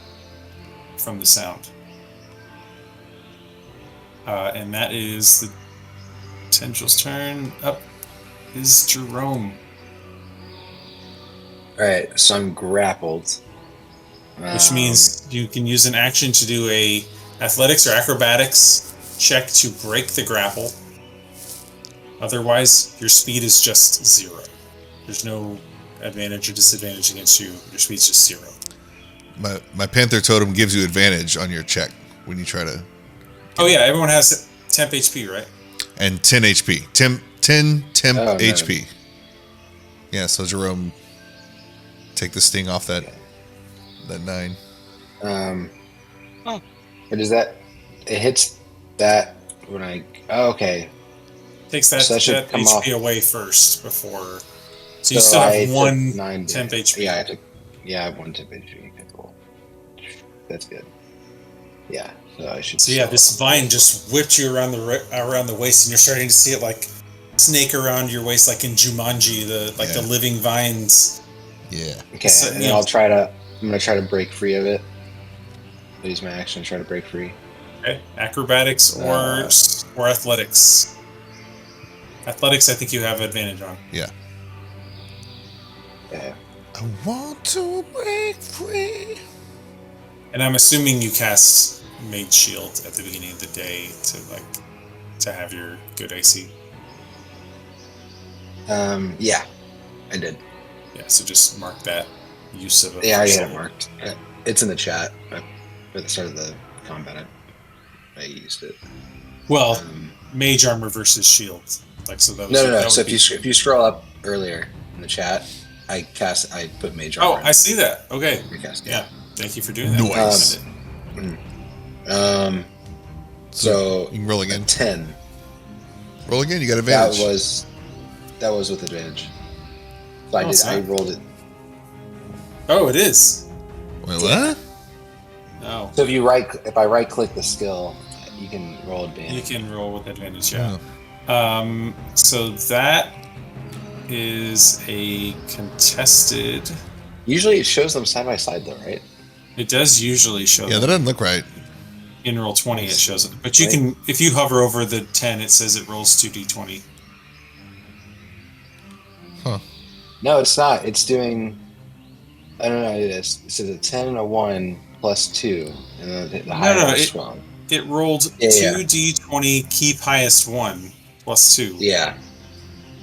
from the sound. And that is the tendril's turn. Up is Jerome. Alright, so I'm grappled. Which means you can use an action to do a athletics or acrobatics check to break the grapple. Otherwise, your speed is just 0. There's no advantage or disadvantage against you. Your speed's just 0. My Panther Totem gives you advantage on your check when you try to. Oh yeah, everyone has temp HP, right? And 10 HP. 10 temp Oh, no. HP. Yeah, so Jerome, take the sting off that 9. But is that it hits that when I okay. Takes that, So that should that come HP off. away first before. So you still have I took 1 9 temp damage. HP. Yeah, I have 1 temp HP. Okay, cool. That's good. Yeah, so I should. So yeah, this vine just whipped you around the waist, and you're starting to see it like snake around your waist, like in Jumanji, the living vines. Yeah. Okay, So, and yeah. then I'm gonna try to break free of it. I'll use my action to try to break free. Okay, acrobatics or athletics. Athletics, I think you have advantage on. Yeah. Okay. I want to break free. And I'm assuming you cast Mage Shield at the beginning of the day to have your good AC. Yeah, I did. Yeah, so just mark that use of a Yeah, I first had it level. marked. It's in the chat. For the start of the combat, I used it. Well, Um, mage armor versus shield. Like so that was no. So if you scroll up earlier in the chat, I put mage armor. I see that. Okay. Recast. Yeah. Thank you for doing that. Nice. So You can roll a again. 10. Roll again. You got advantage. That was with advantage. So I rolled it. Oh, it is. Wait, what? No. So if I right click the skill, you can roll advantage. You can roll with advantage, yeah. So that is a contested. Usually it shows them side by side though, right? It does usually show Yeah, that them. doesn't look right. In roll 20, it shows it. But you can, if you hover over the 10, it says it rolls 2d20. Huh. No, it's not. It's doing. I don't know. It says a 10 and a 1 plus 2, and then the higher is 12. It rolled 2d20, keep highest 1 plus 2. Yeah.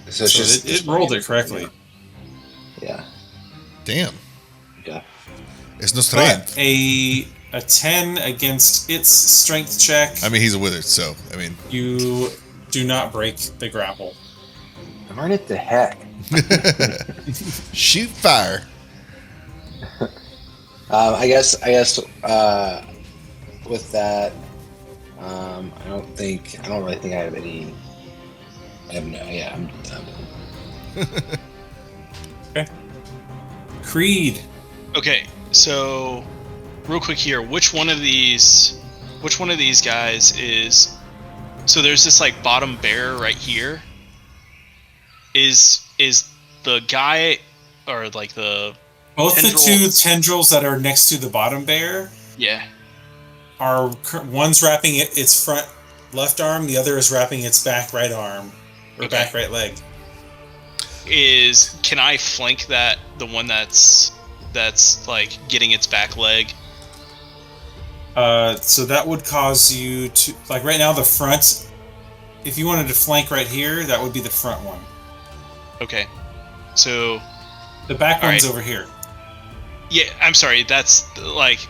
So it's just it rolled it correctly. Yeah. Damn. Yeah. It's no strength. But a 10 against its strength check. I mean, he's a wizard, so I mean, you do not break the grapple. Darn it, the heck. Shoot fire. I guess with that, I don't really think I have any. I'm done. Okay. Creed. Okay, so real quick here, which one of these guys is? So there's this like bottom bear right here. Is the guy or like the both tendril, the two tendrils that are next to the bottom bear? Yeah. Are one's wrapping its front left arm, the other is wrapping its back right arm or back right leg. Can I flank the one that's like getting its back leg? So that would cause you to, like right now the front, if you wanted to flank right here, that would be the front one. Okay. So the back one's over here. Yeah, I'm sorry, that's like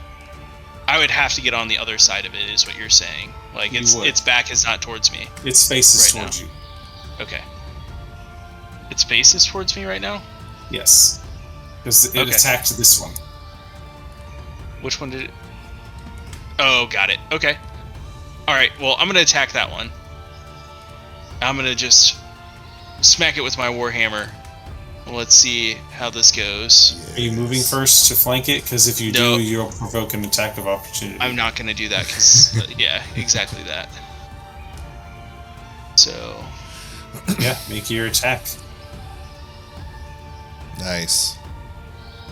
I would have to get on the other side of it is what you're saying. Like its back is not towards me. Its face is towards you. Okay. Its face is towards me right now? Yes. Because it attacked this one. Which one did it? Oh, got it. Okay. Alright, well, I'm going to attack that one. I'm going to just smack it with my warhammer. Let's see how this goes. Are you moving first to flank it? Because if you do, you'll provoke an attack of opportunity. I'm not going to do that because, yeah, exactly that. So... yeah, make your attack. Nice.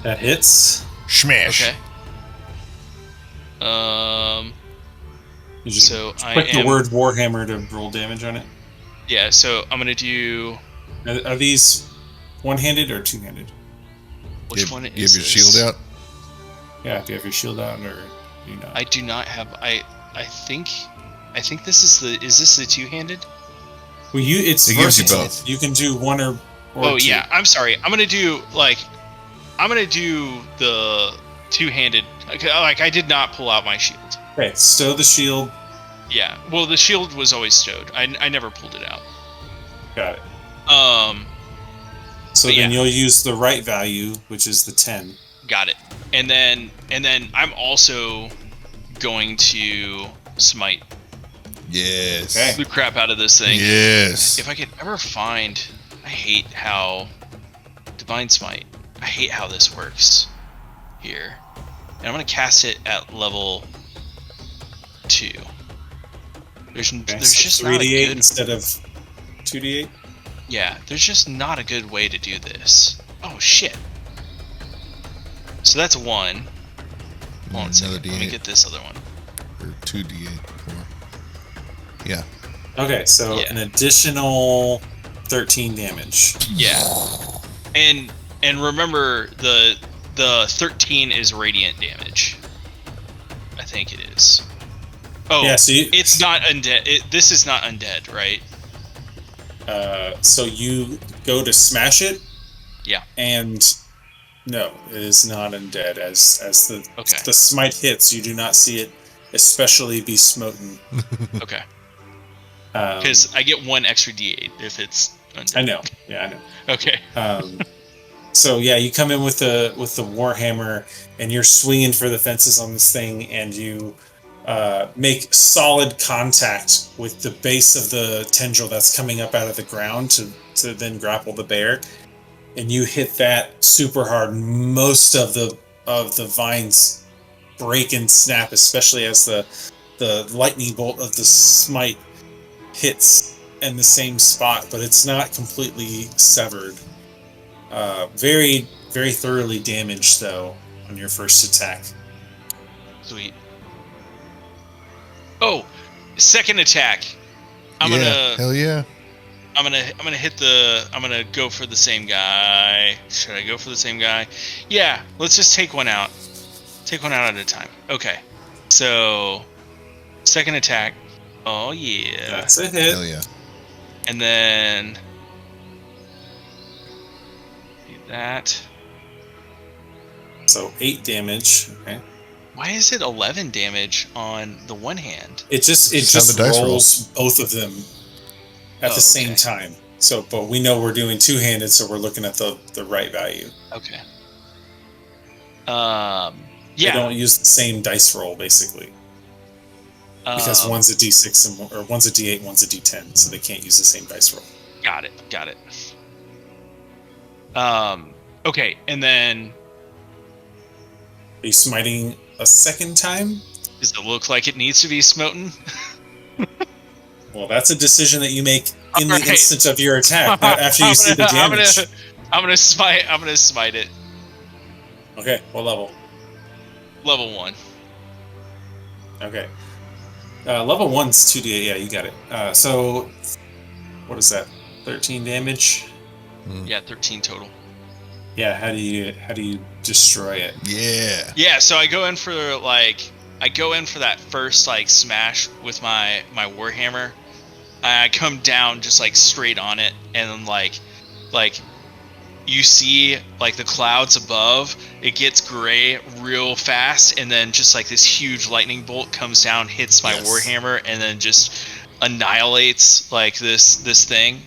That hits. Smash. Okay. You just I click the word Warhammer to roll damage on it. Yeah, so I'm gonna do. Are these one-handed or two-handed? Which one is you have your shield out? Yeah, do you have your shield out or do you not? I do not have. I think this is the. Is this the two-handed? Well, it gives you both. You can do one or oh two. yeah, I'm sorry. I'm gonna do the two-handed. Like I did not pull out my shield. Okay, stow the shield. Yeah. Well, the shield was always stowed. I never pulled it out. Got it. So then you'll use the right value, which is the 10. Got it. And then I'm also going to smite. Yes. Okay. The crap out of this thing. Yes. If I could ever find, I hate how Divine Smite. I hate how this works here. And I'm gonna cast it at level 2. There's just 3d8 instead of 2d8. Yeah, there's just not a good way to do this. Oh shit. So that's 1. Hold on a second. Let me get this other one. Or 2d8. Yeah. Okay, so an additional 13 damage. Yeah. And remember the 13 is radiant damage. I think it is. Oh, yeah, so it's not undead. This is not undead, right? So you go to smash it. Yeah. And no, it is not undead. As the smite hits, you do not see it especially be smoten. Okay. Because I get 1 extra d8 if it's undead. I know. Yeah, I know. Okay. So yeah, you come in with the warhammer, and you're swinging for the fences on this thing, and you make solid contact with the base of the tendril that's coming up out of the ground to then grapple the bear, and you hit that super hard. Most of the vines break and snap, especially as the lightning bolt of the smite hits in the same spot, but it's not completely severed. Very, very thoroughly damaged though on your first attack. Sweet. Oh, second attack. Hell yeah. I'm gonna hit the. I'm gonna go for the same guy. Should I go for the same guy? Yeah. Let's just take one out. Take one out at a time. Okay. So, second attack. Oh yeah. That's a hit. Hell yeah. And then do that. So 8 damage. Okay. Why is it 11 damage on the one hand? It just how the dice rolls both of them at the same okay. time. So, but we know we're doing two-handed, so we're looking at the right value. Okay. They Yeah. don't use the same dice roll basically because one's a D6 or one's a D8, one's a D10, so they can't use the same dice roll. Got it. Okay, and then Are you smiting a second time? does it look like it needs to be smoten? Well, that's a decision that you make in the Alright. instant of your attack, not after you see the damage. I'm gonna smite it. Okay, what level? Level 1. Okay. Level 1's 2d8, yeah, you got it. So, what is that? 13 damage? Yeah, 13 total. Yeah, how do you destroy it? Yeah. Yeah, so I go in for that first like smash with my warhammer. I come down just like straight on it, and then like you see like the clouds above, it gets gray real fast, and then just like this huge lightning bolt comes down, hits my warhammer, and then just annihilates like this thing.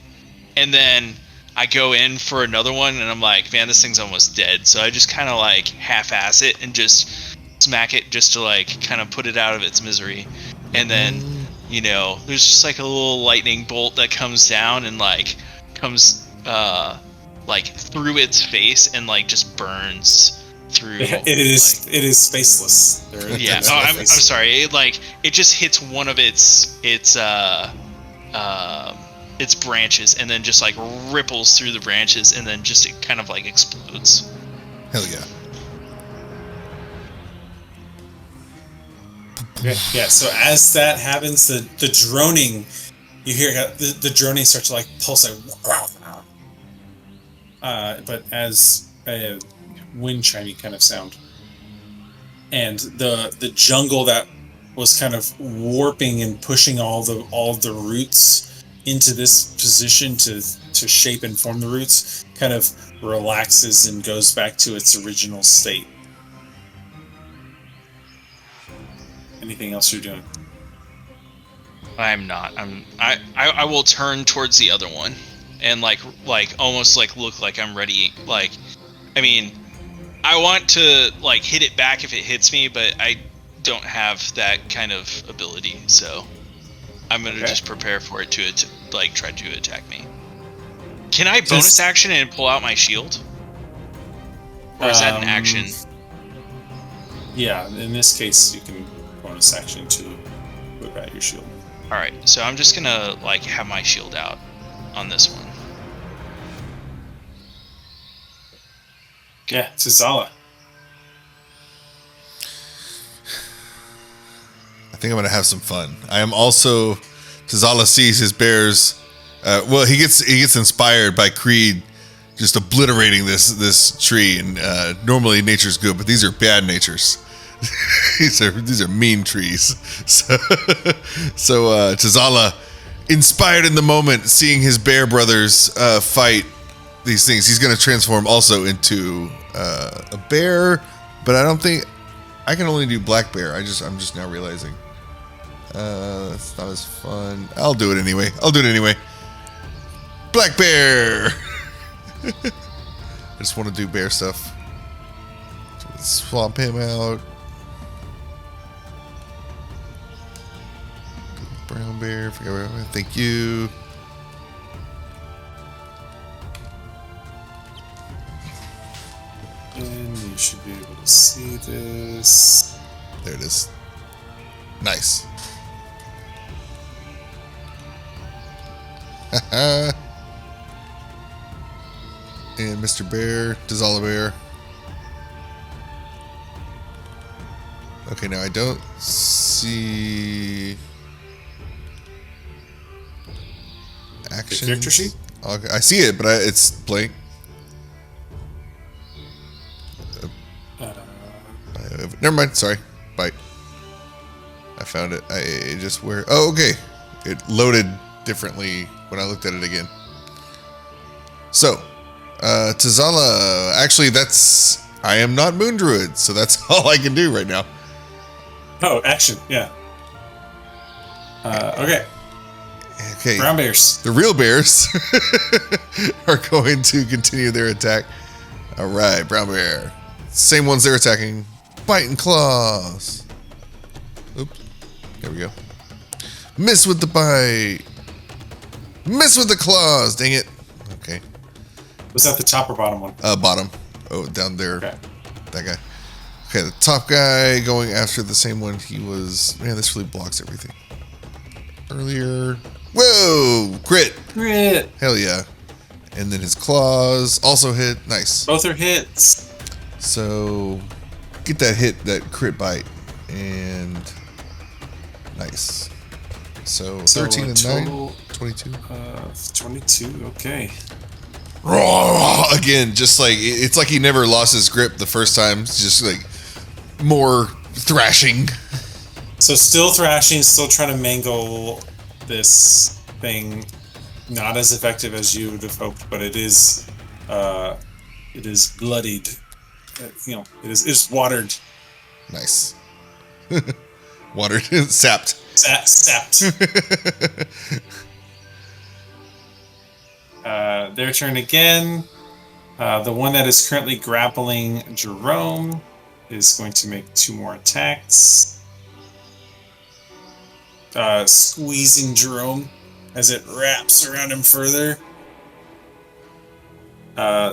And then I go in for another one, and I'm like, man, this thing's almost dead. So I just kind of like half-ass it and just smack it just to like kind of put it out of its misery. And then, there's just like a little lightning bolt that comes down and like comes like through its face and like just burns through. It is faceless. Yeah. I'm sorry. It just hits one of its branches and then just like ripples through the branches and then just it kind of like explodes. Hell yeah. Okay. Yeah, so as that happens, the droning, you hear the droning starts to like pulse but as a wind chimey kind of sound. And the jungle that was kind of warping and pushing all the roots into this position to shape and form the roots kind of relaxes and goes back to its original state. Anything else you're doing? I'm not. I will turn towards the other one and like almost like look like I'm ready. Like, I mean, I want to like hit it back if it hits me, but I don't have that kind of ability, so I'm gonna just prepare for it to like try to attack me. Can I bonus action and pull out my shield? Or is that an action? Yeah, in this case, you can bonus action to whip out your shield. All right, so I'm just gonna like have my shield out on this one. Yeah, Tazala. I think I'm gonna have some fun. I am also. Tazala sees his bears. He gets inspired by Creed just obliterating this tree. And normally nature's good, but these are bad natures. these are mean trees. So Tazala, inspired in the moment, seeing his bear brothers fight these things, he's gonna transform also into a bear. But I don't think I can only do black bear. I'm just now realizing. It's not as fun. I'll do it anyway. Black bear. I just want to do bear stuff. Swap him out. Brown bear. Thank you. And you should be able to see this. There it is. Nice. And Mr. Bear, Tazala Bear. Okay, now I don't see action character sheet? Okay, I see it, but it's blank. Never mind. Sorry. Bite. I found it. I just where. Oh, okay. It loaded differently when I looked at it again. So, Tazala. Actually, that's. I am not Moon Druid, so that's all I can do right now. Oh, action. Yeah. Okay. Okay. Brown bears. The real bears are going to continue their attack. All right, brown bear. Same ones they're attacking. Bite and claws. Oops. There we go. Miss with the bite. Miss with the claws. Dang it. Okay. Was that the top or bottom one? Bottom. Oh, down there. Okay. That guy. Okay, the top guy going after the same one he was. Man, this really blocks everything. Earlier. Whoa! Crit. Crit. Hell yeah. And then his claws also hit. Nice. Both are hits. So, get that hit, that crit bite. And nice. So 13 and 9. 22. 22, okay. Again, just like, it's like he never lost his grip the first time. It's just like more thrashing. So still thrashing, still trying to mangle this thing. Not as effective as you would have hoped, but it is bloodied. It is watered. Nice. Watered. Sapped. Sapped. Their turn again. The one that is currently grappling Jerome is going to make 2 more attacks. Squeezing Jerome as it wraps around him further.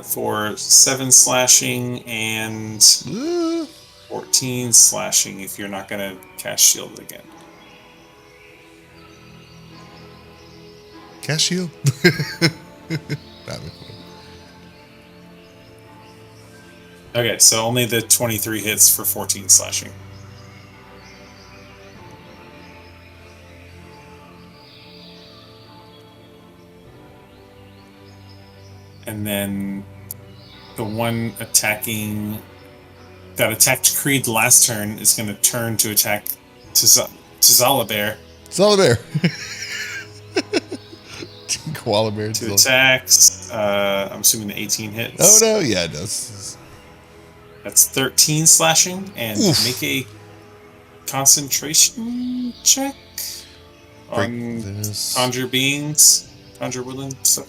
For 7 slashing and 14 slashing if you're not going to cast shield again. Cast shield? Okay, so only the 23 hits for 14 slashing. And then the one that attacked Creed last turn is going to turn to attack Tazala Bear. Tazala Bear. Koala Bear. 2 attacks. I'm assuming the 18 hits. Oh no, yeah, it does. That's 13 slashing, and Oof. make a concentration check on conjure woodland stuff.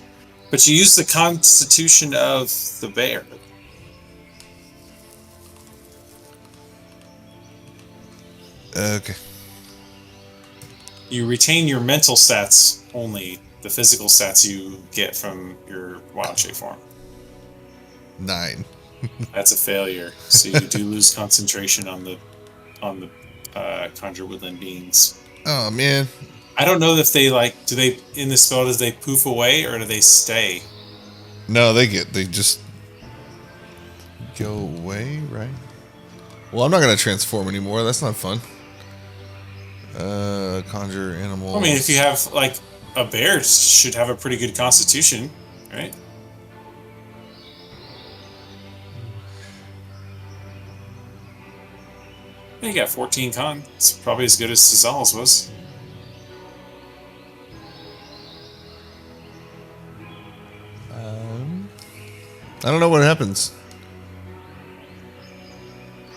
But you use the constitution of the bear. Okay. You retain your mental stats only. The physical stats you get from your wild shape form. 9. That's a failure. So you do lose concentration on the conjure woodland beings. Oh man. I don't know if they do they in the spell does they poof away or do they stay? No, they just go away, right? Well, I'm not gonna transform anymore. That's not fun. Conjure animals. I mean, if you have a bear should have a pretty good constitution, right? You got 14 con. It's probably as good as Cezal's was. I don't know what happens.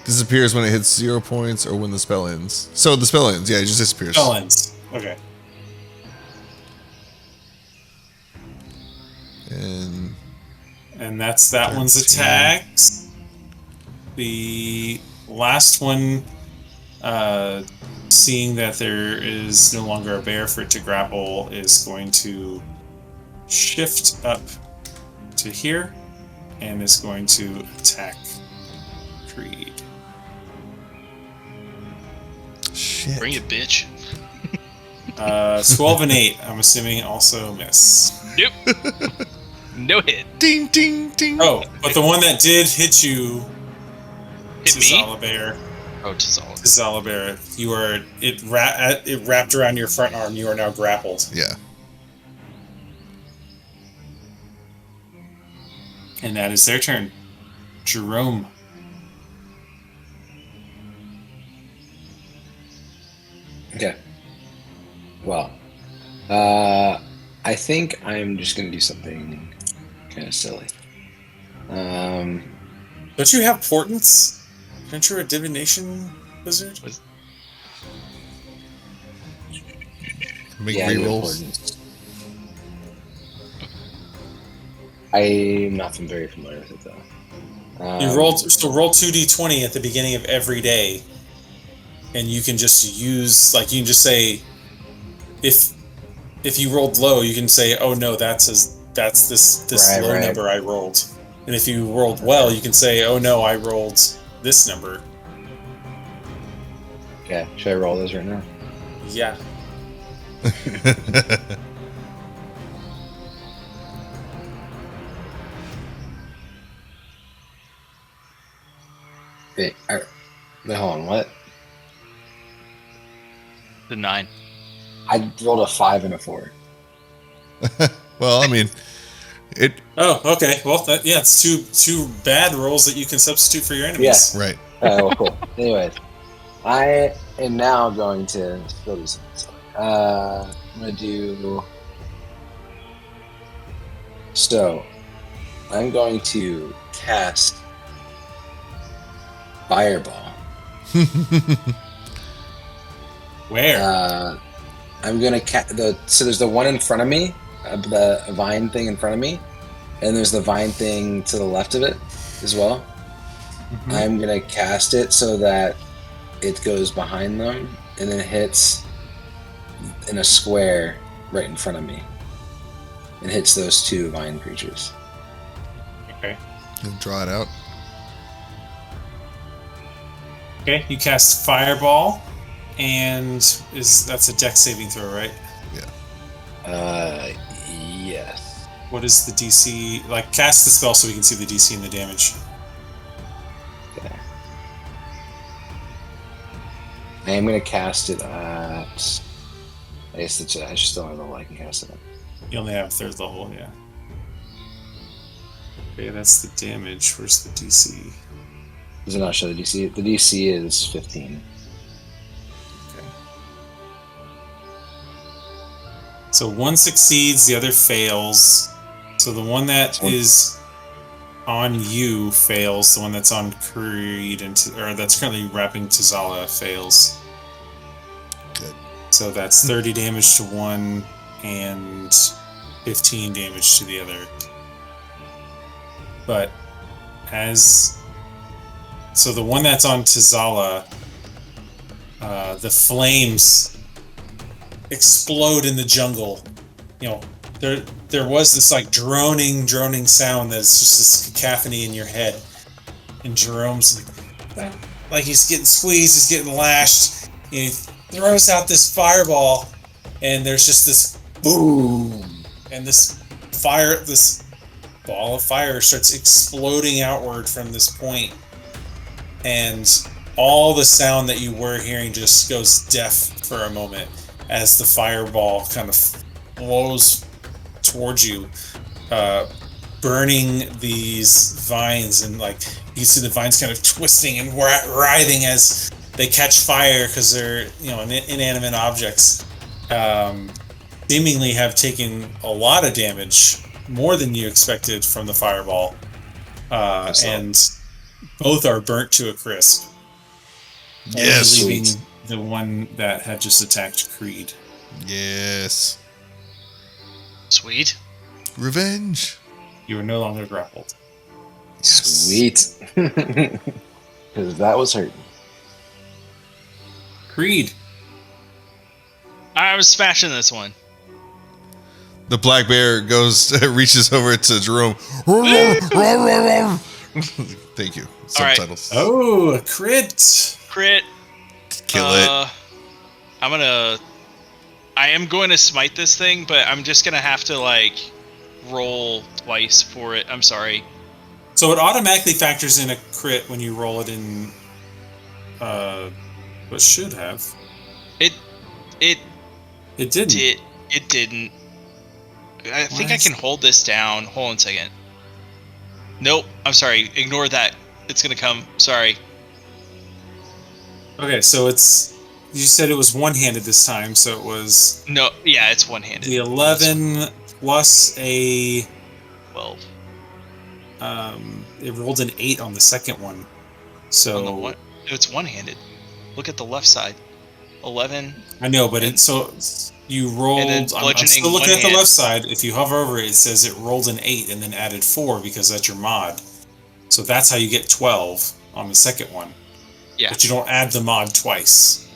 Disappears when it hits 0 points or when the spell ends. So the spell ends, yeah, it just disappears. Spell ends. Okay. And that's that 13. One's attacks. The last one, seeing that there is no longer a bear for it to grapple, is going to shift up to here and is going to attack Creed. Shit. Bring it, bitch. 12 and 8, I'm assuming also miss. Nope. No hit. Ding, ding, ding. Oh, but the one that did hit you, Hit me? Cezala Bear, Oh, Tazala. Zalabera, it wrapped around your front arm. You are now grappled. Yeah. And that is their turn. Jerome. Okay. Well, I think I'm just gonna do something kind of silly. Don't you have portents? Aren't you a divination wizard? Make I do rerolls. portents. I'm not very familiar with it though. You roll 2d20 at the beginning of every day, and you can just use you can just say if you rolled low, you can say, oh no, that's this low number I rolled, and if you rolled well, you can say, oh no, I rolled this number. Okay, should I roll those right now? Yeah. Wait, hold on, what? The 9. I rolled a 5 and a 4. Well, I mean, it. Oh, okay. Well, it's two bad rolls that you can substitute for your enemies. Yeah. Right. Well, cool. Anyways, I am now going to still do something. I'm going to do. So, I'm going to cast Fireball. Where? I'm gonna so there's the one in front of me, the vine thing in front of me, and there's the vine thing to the left of it as well. Mm-hmm. I'm gonna cast it so that it goes behind them and then hits in a square right in front of me and hits those two vine creatures. Okay. And draw it out. Okay, you cast Fireball, and that's a dex saving throw, right? Yeah. Yes. What is the DC? Cast the spell so we can see the DC and the damage. Okay. I am going to cast it at... I guess I just don't have the level I can cast it at. You only have third level, yeah. Okay, that's the damage. Where's the DC? Does it not show the DC? The DC is 15. Okay. So one succeeds, the other fails. So the one that is on you fails. The one that's on Creed or that's currently wrapping Tazala fails. Good. So that's 30 damage to one and 15 damage to the other. But so the one that's on Tazala, the flames explode in the jungle. There was this droning sound that's just this cacophony in your head. And Jerome's like he's getting squeezed, he's getting lashed. He throws out this fireball, and there's just this boom, and this ball of fire starts exploding outward from this point. And all the sound that you were hearing just goes deaf for a moment as the fireball kind of flows towards you, burning these vines, and you see the vines kind of twisting and writhing as they catch fire because they're inanimate objects. Seemingly have taken a lot of damage, more than you expected from the fireball, and both are burnt to a crisp. Yes. Leaving the one that had just attacked Creed. Yes. Sweet. Revenge. You are no longer grappled. Yes. Sweet. Because that was hurting. Creed. I was smashing this one. The black bear reaches over to Jerome. Thank you. Subtitles. Right. Oh, a crit. Kill it. I am going to smite this thing, but I'm just going to have to roll twice for it. I'm sorry. So it automatically factors in a crit when you roll it in but should have. It didn't. It didn't. I think I can hold this down. Hold on a second. Nope. I'm sorry. Ignore that. It's gonna come. Sorry. Okay, so you said it was one-handed this time, so it was No. Yeah, it's one-handed. the 11 plus a 12. It rolled an 8 on the second one. So On the what? It's one-handed. Look at the left side. 11. I know, but you rolled. I'm still looking at the left side. If you hover over it, it says it rolled an 8 and then added 4 because that's your mod. So that's how you get 12 on the second one. Yeah. But you don't add the mod twice.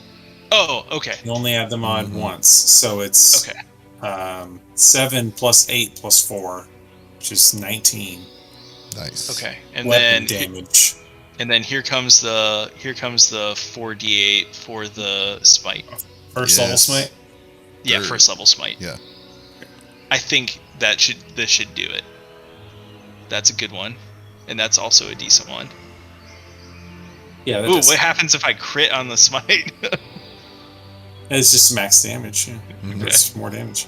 Oh, okay. You only add the mod once. So it's 7 plus 8 plus 4, which is 19. Nice. Okay, and weapon then damage. And then here comes the 4d8 for the smite. First level smite? Yeah, first level smite. Yeah. I think this should do it. That's a good one. And that's also a decent one. Yeah. Ooh, what happens if I crit on the smite? It's just max damage. Yeah. That's more damage.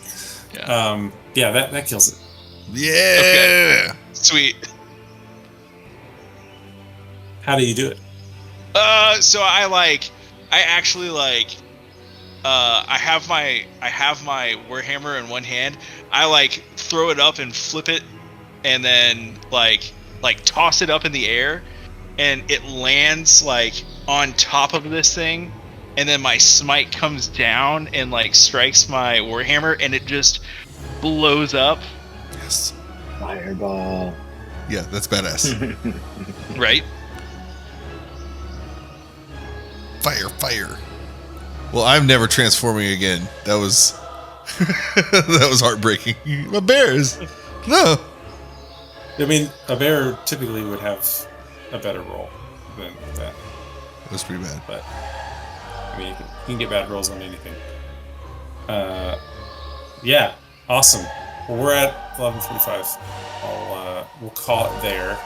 Yeah. Yeah, that kills it. Yeah. Okay. Sweet. How do you do it? So I have my Warhammer in one hand. I throw it up and flip it, and then like toss it up in the air, and it lands on top of this thing, and then my smite comes down and strikes my Warhammer, and it just blows up. Yes. Fireball. Yeah, that's badass. Right. Fire. Well, I'm never transforming again. That was that was heartbreaking. My bears. No. I mean, a bear typically would have a better roll than that. That was pretty bad. But I mean, you can get bad rolls on anything. Yeah, awesome. Well, we're at 11:45. We'll call it there.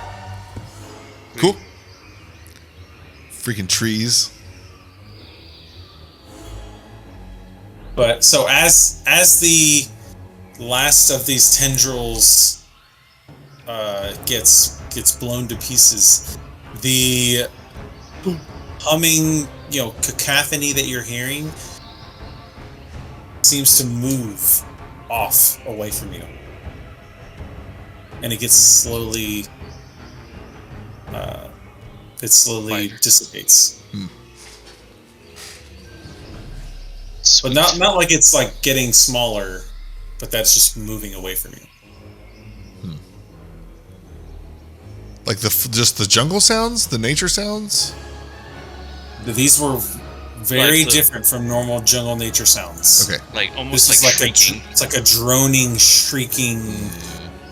Cool. Freaking trees. But so as the last of these tendrils gets blown to pieces, the humming, cacophony that you're hearing seems to move off away from you, and it gets slowly dissipates. But not like it's getting smaller, but that's just moving away from you. Like just the jungle sounds, the nature sounds. These were very different from normal jungle nature sounds. Okay. Almost this is shrieking. It's like a droning, shrieking,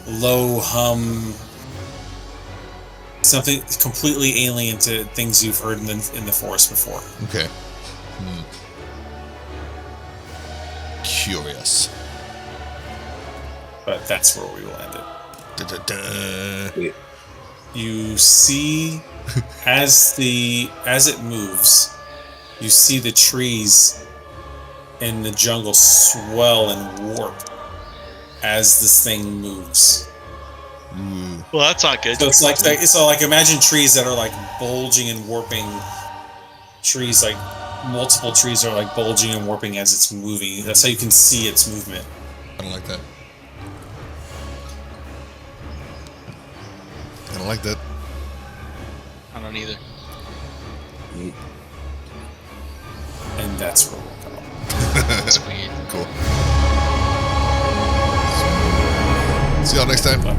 low hum. Something completely alien to things you've heard in the forest before. Okay. Curious. But that's where we will end it. Da-da-da. You see, as it moves, you see the trees in the jungle swell and warp as this thing moves. Ooh. Well, that's not good. So it's like imagine trees that are bulging and warping. Trees multiple trees are bulging and warping as it's moving. That's how you can see its movement. I don't like that. I don't like that. I don't either. And that's where we'll go. Sweet. Cool. See y'all next time. Bye.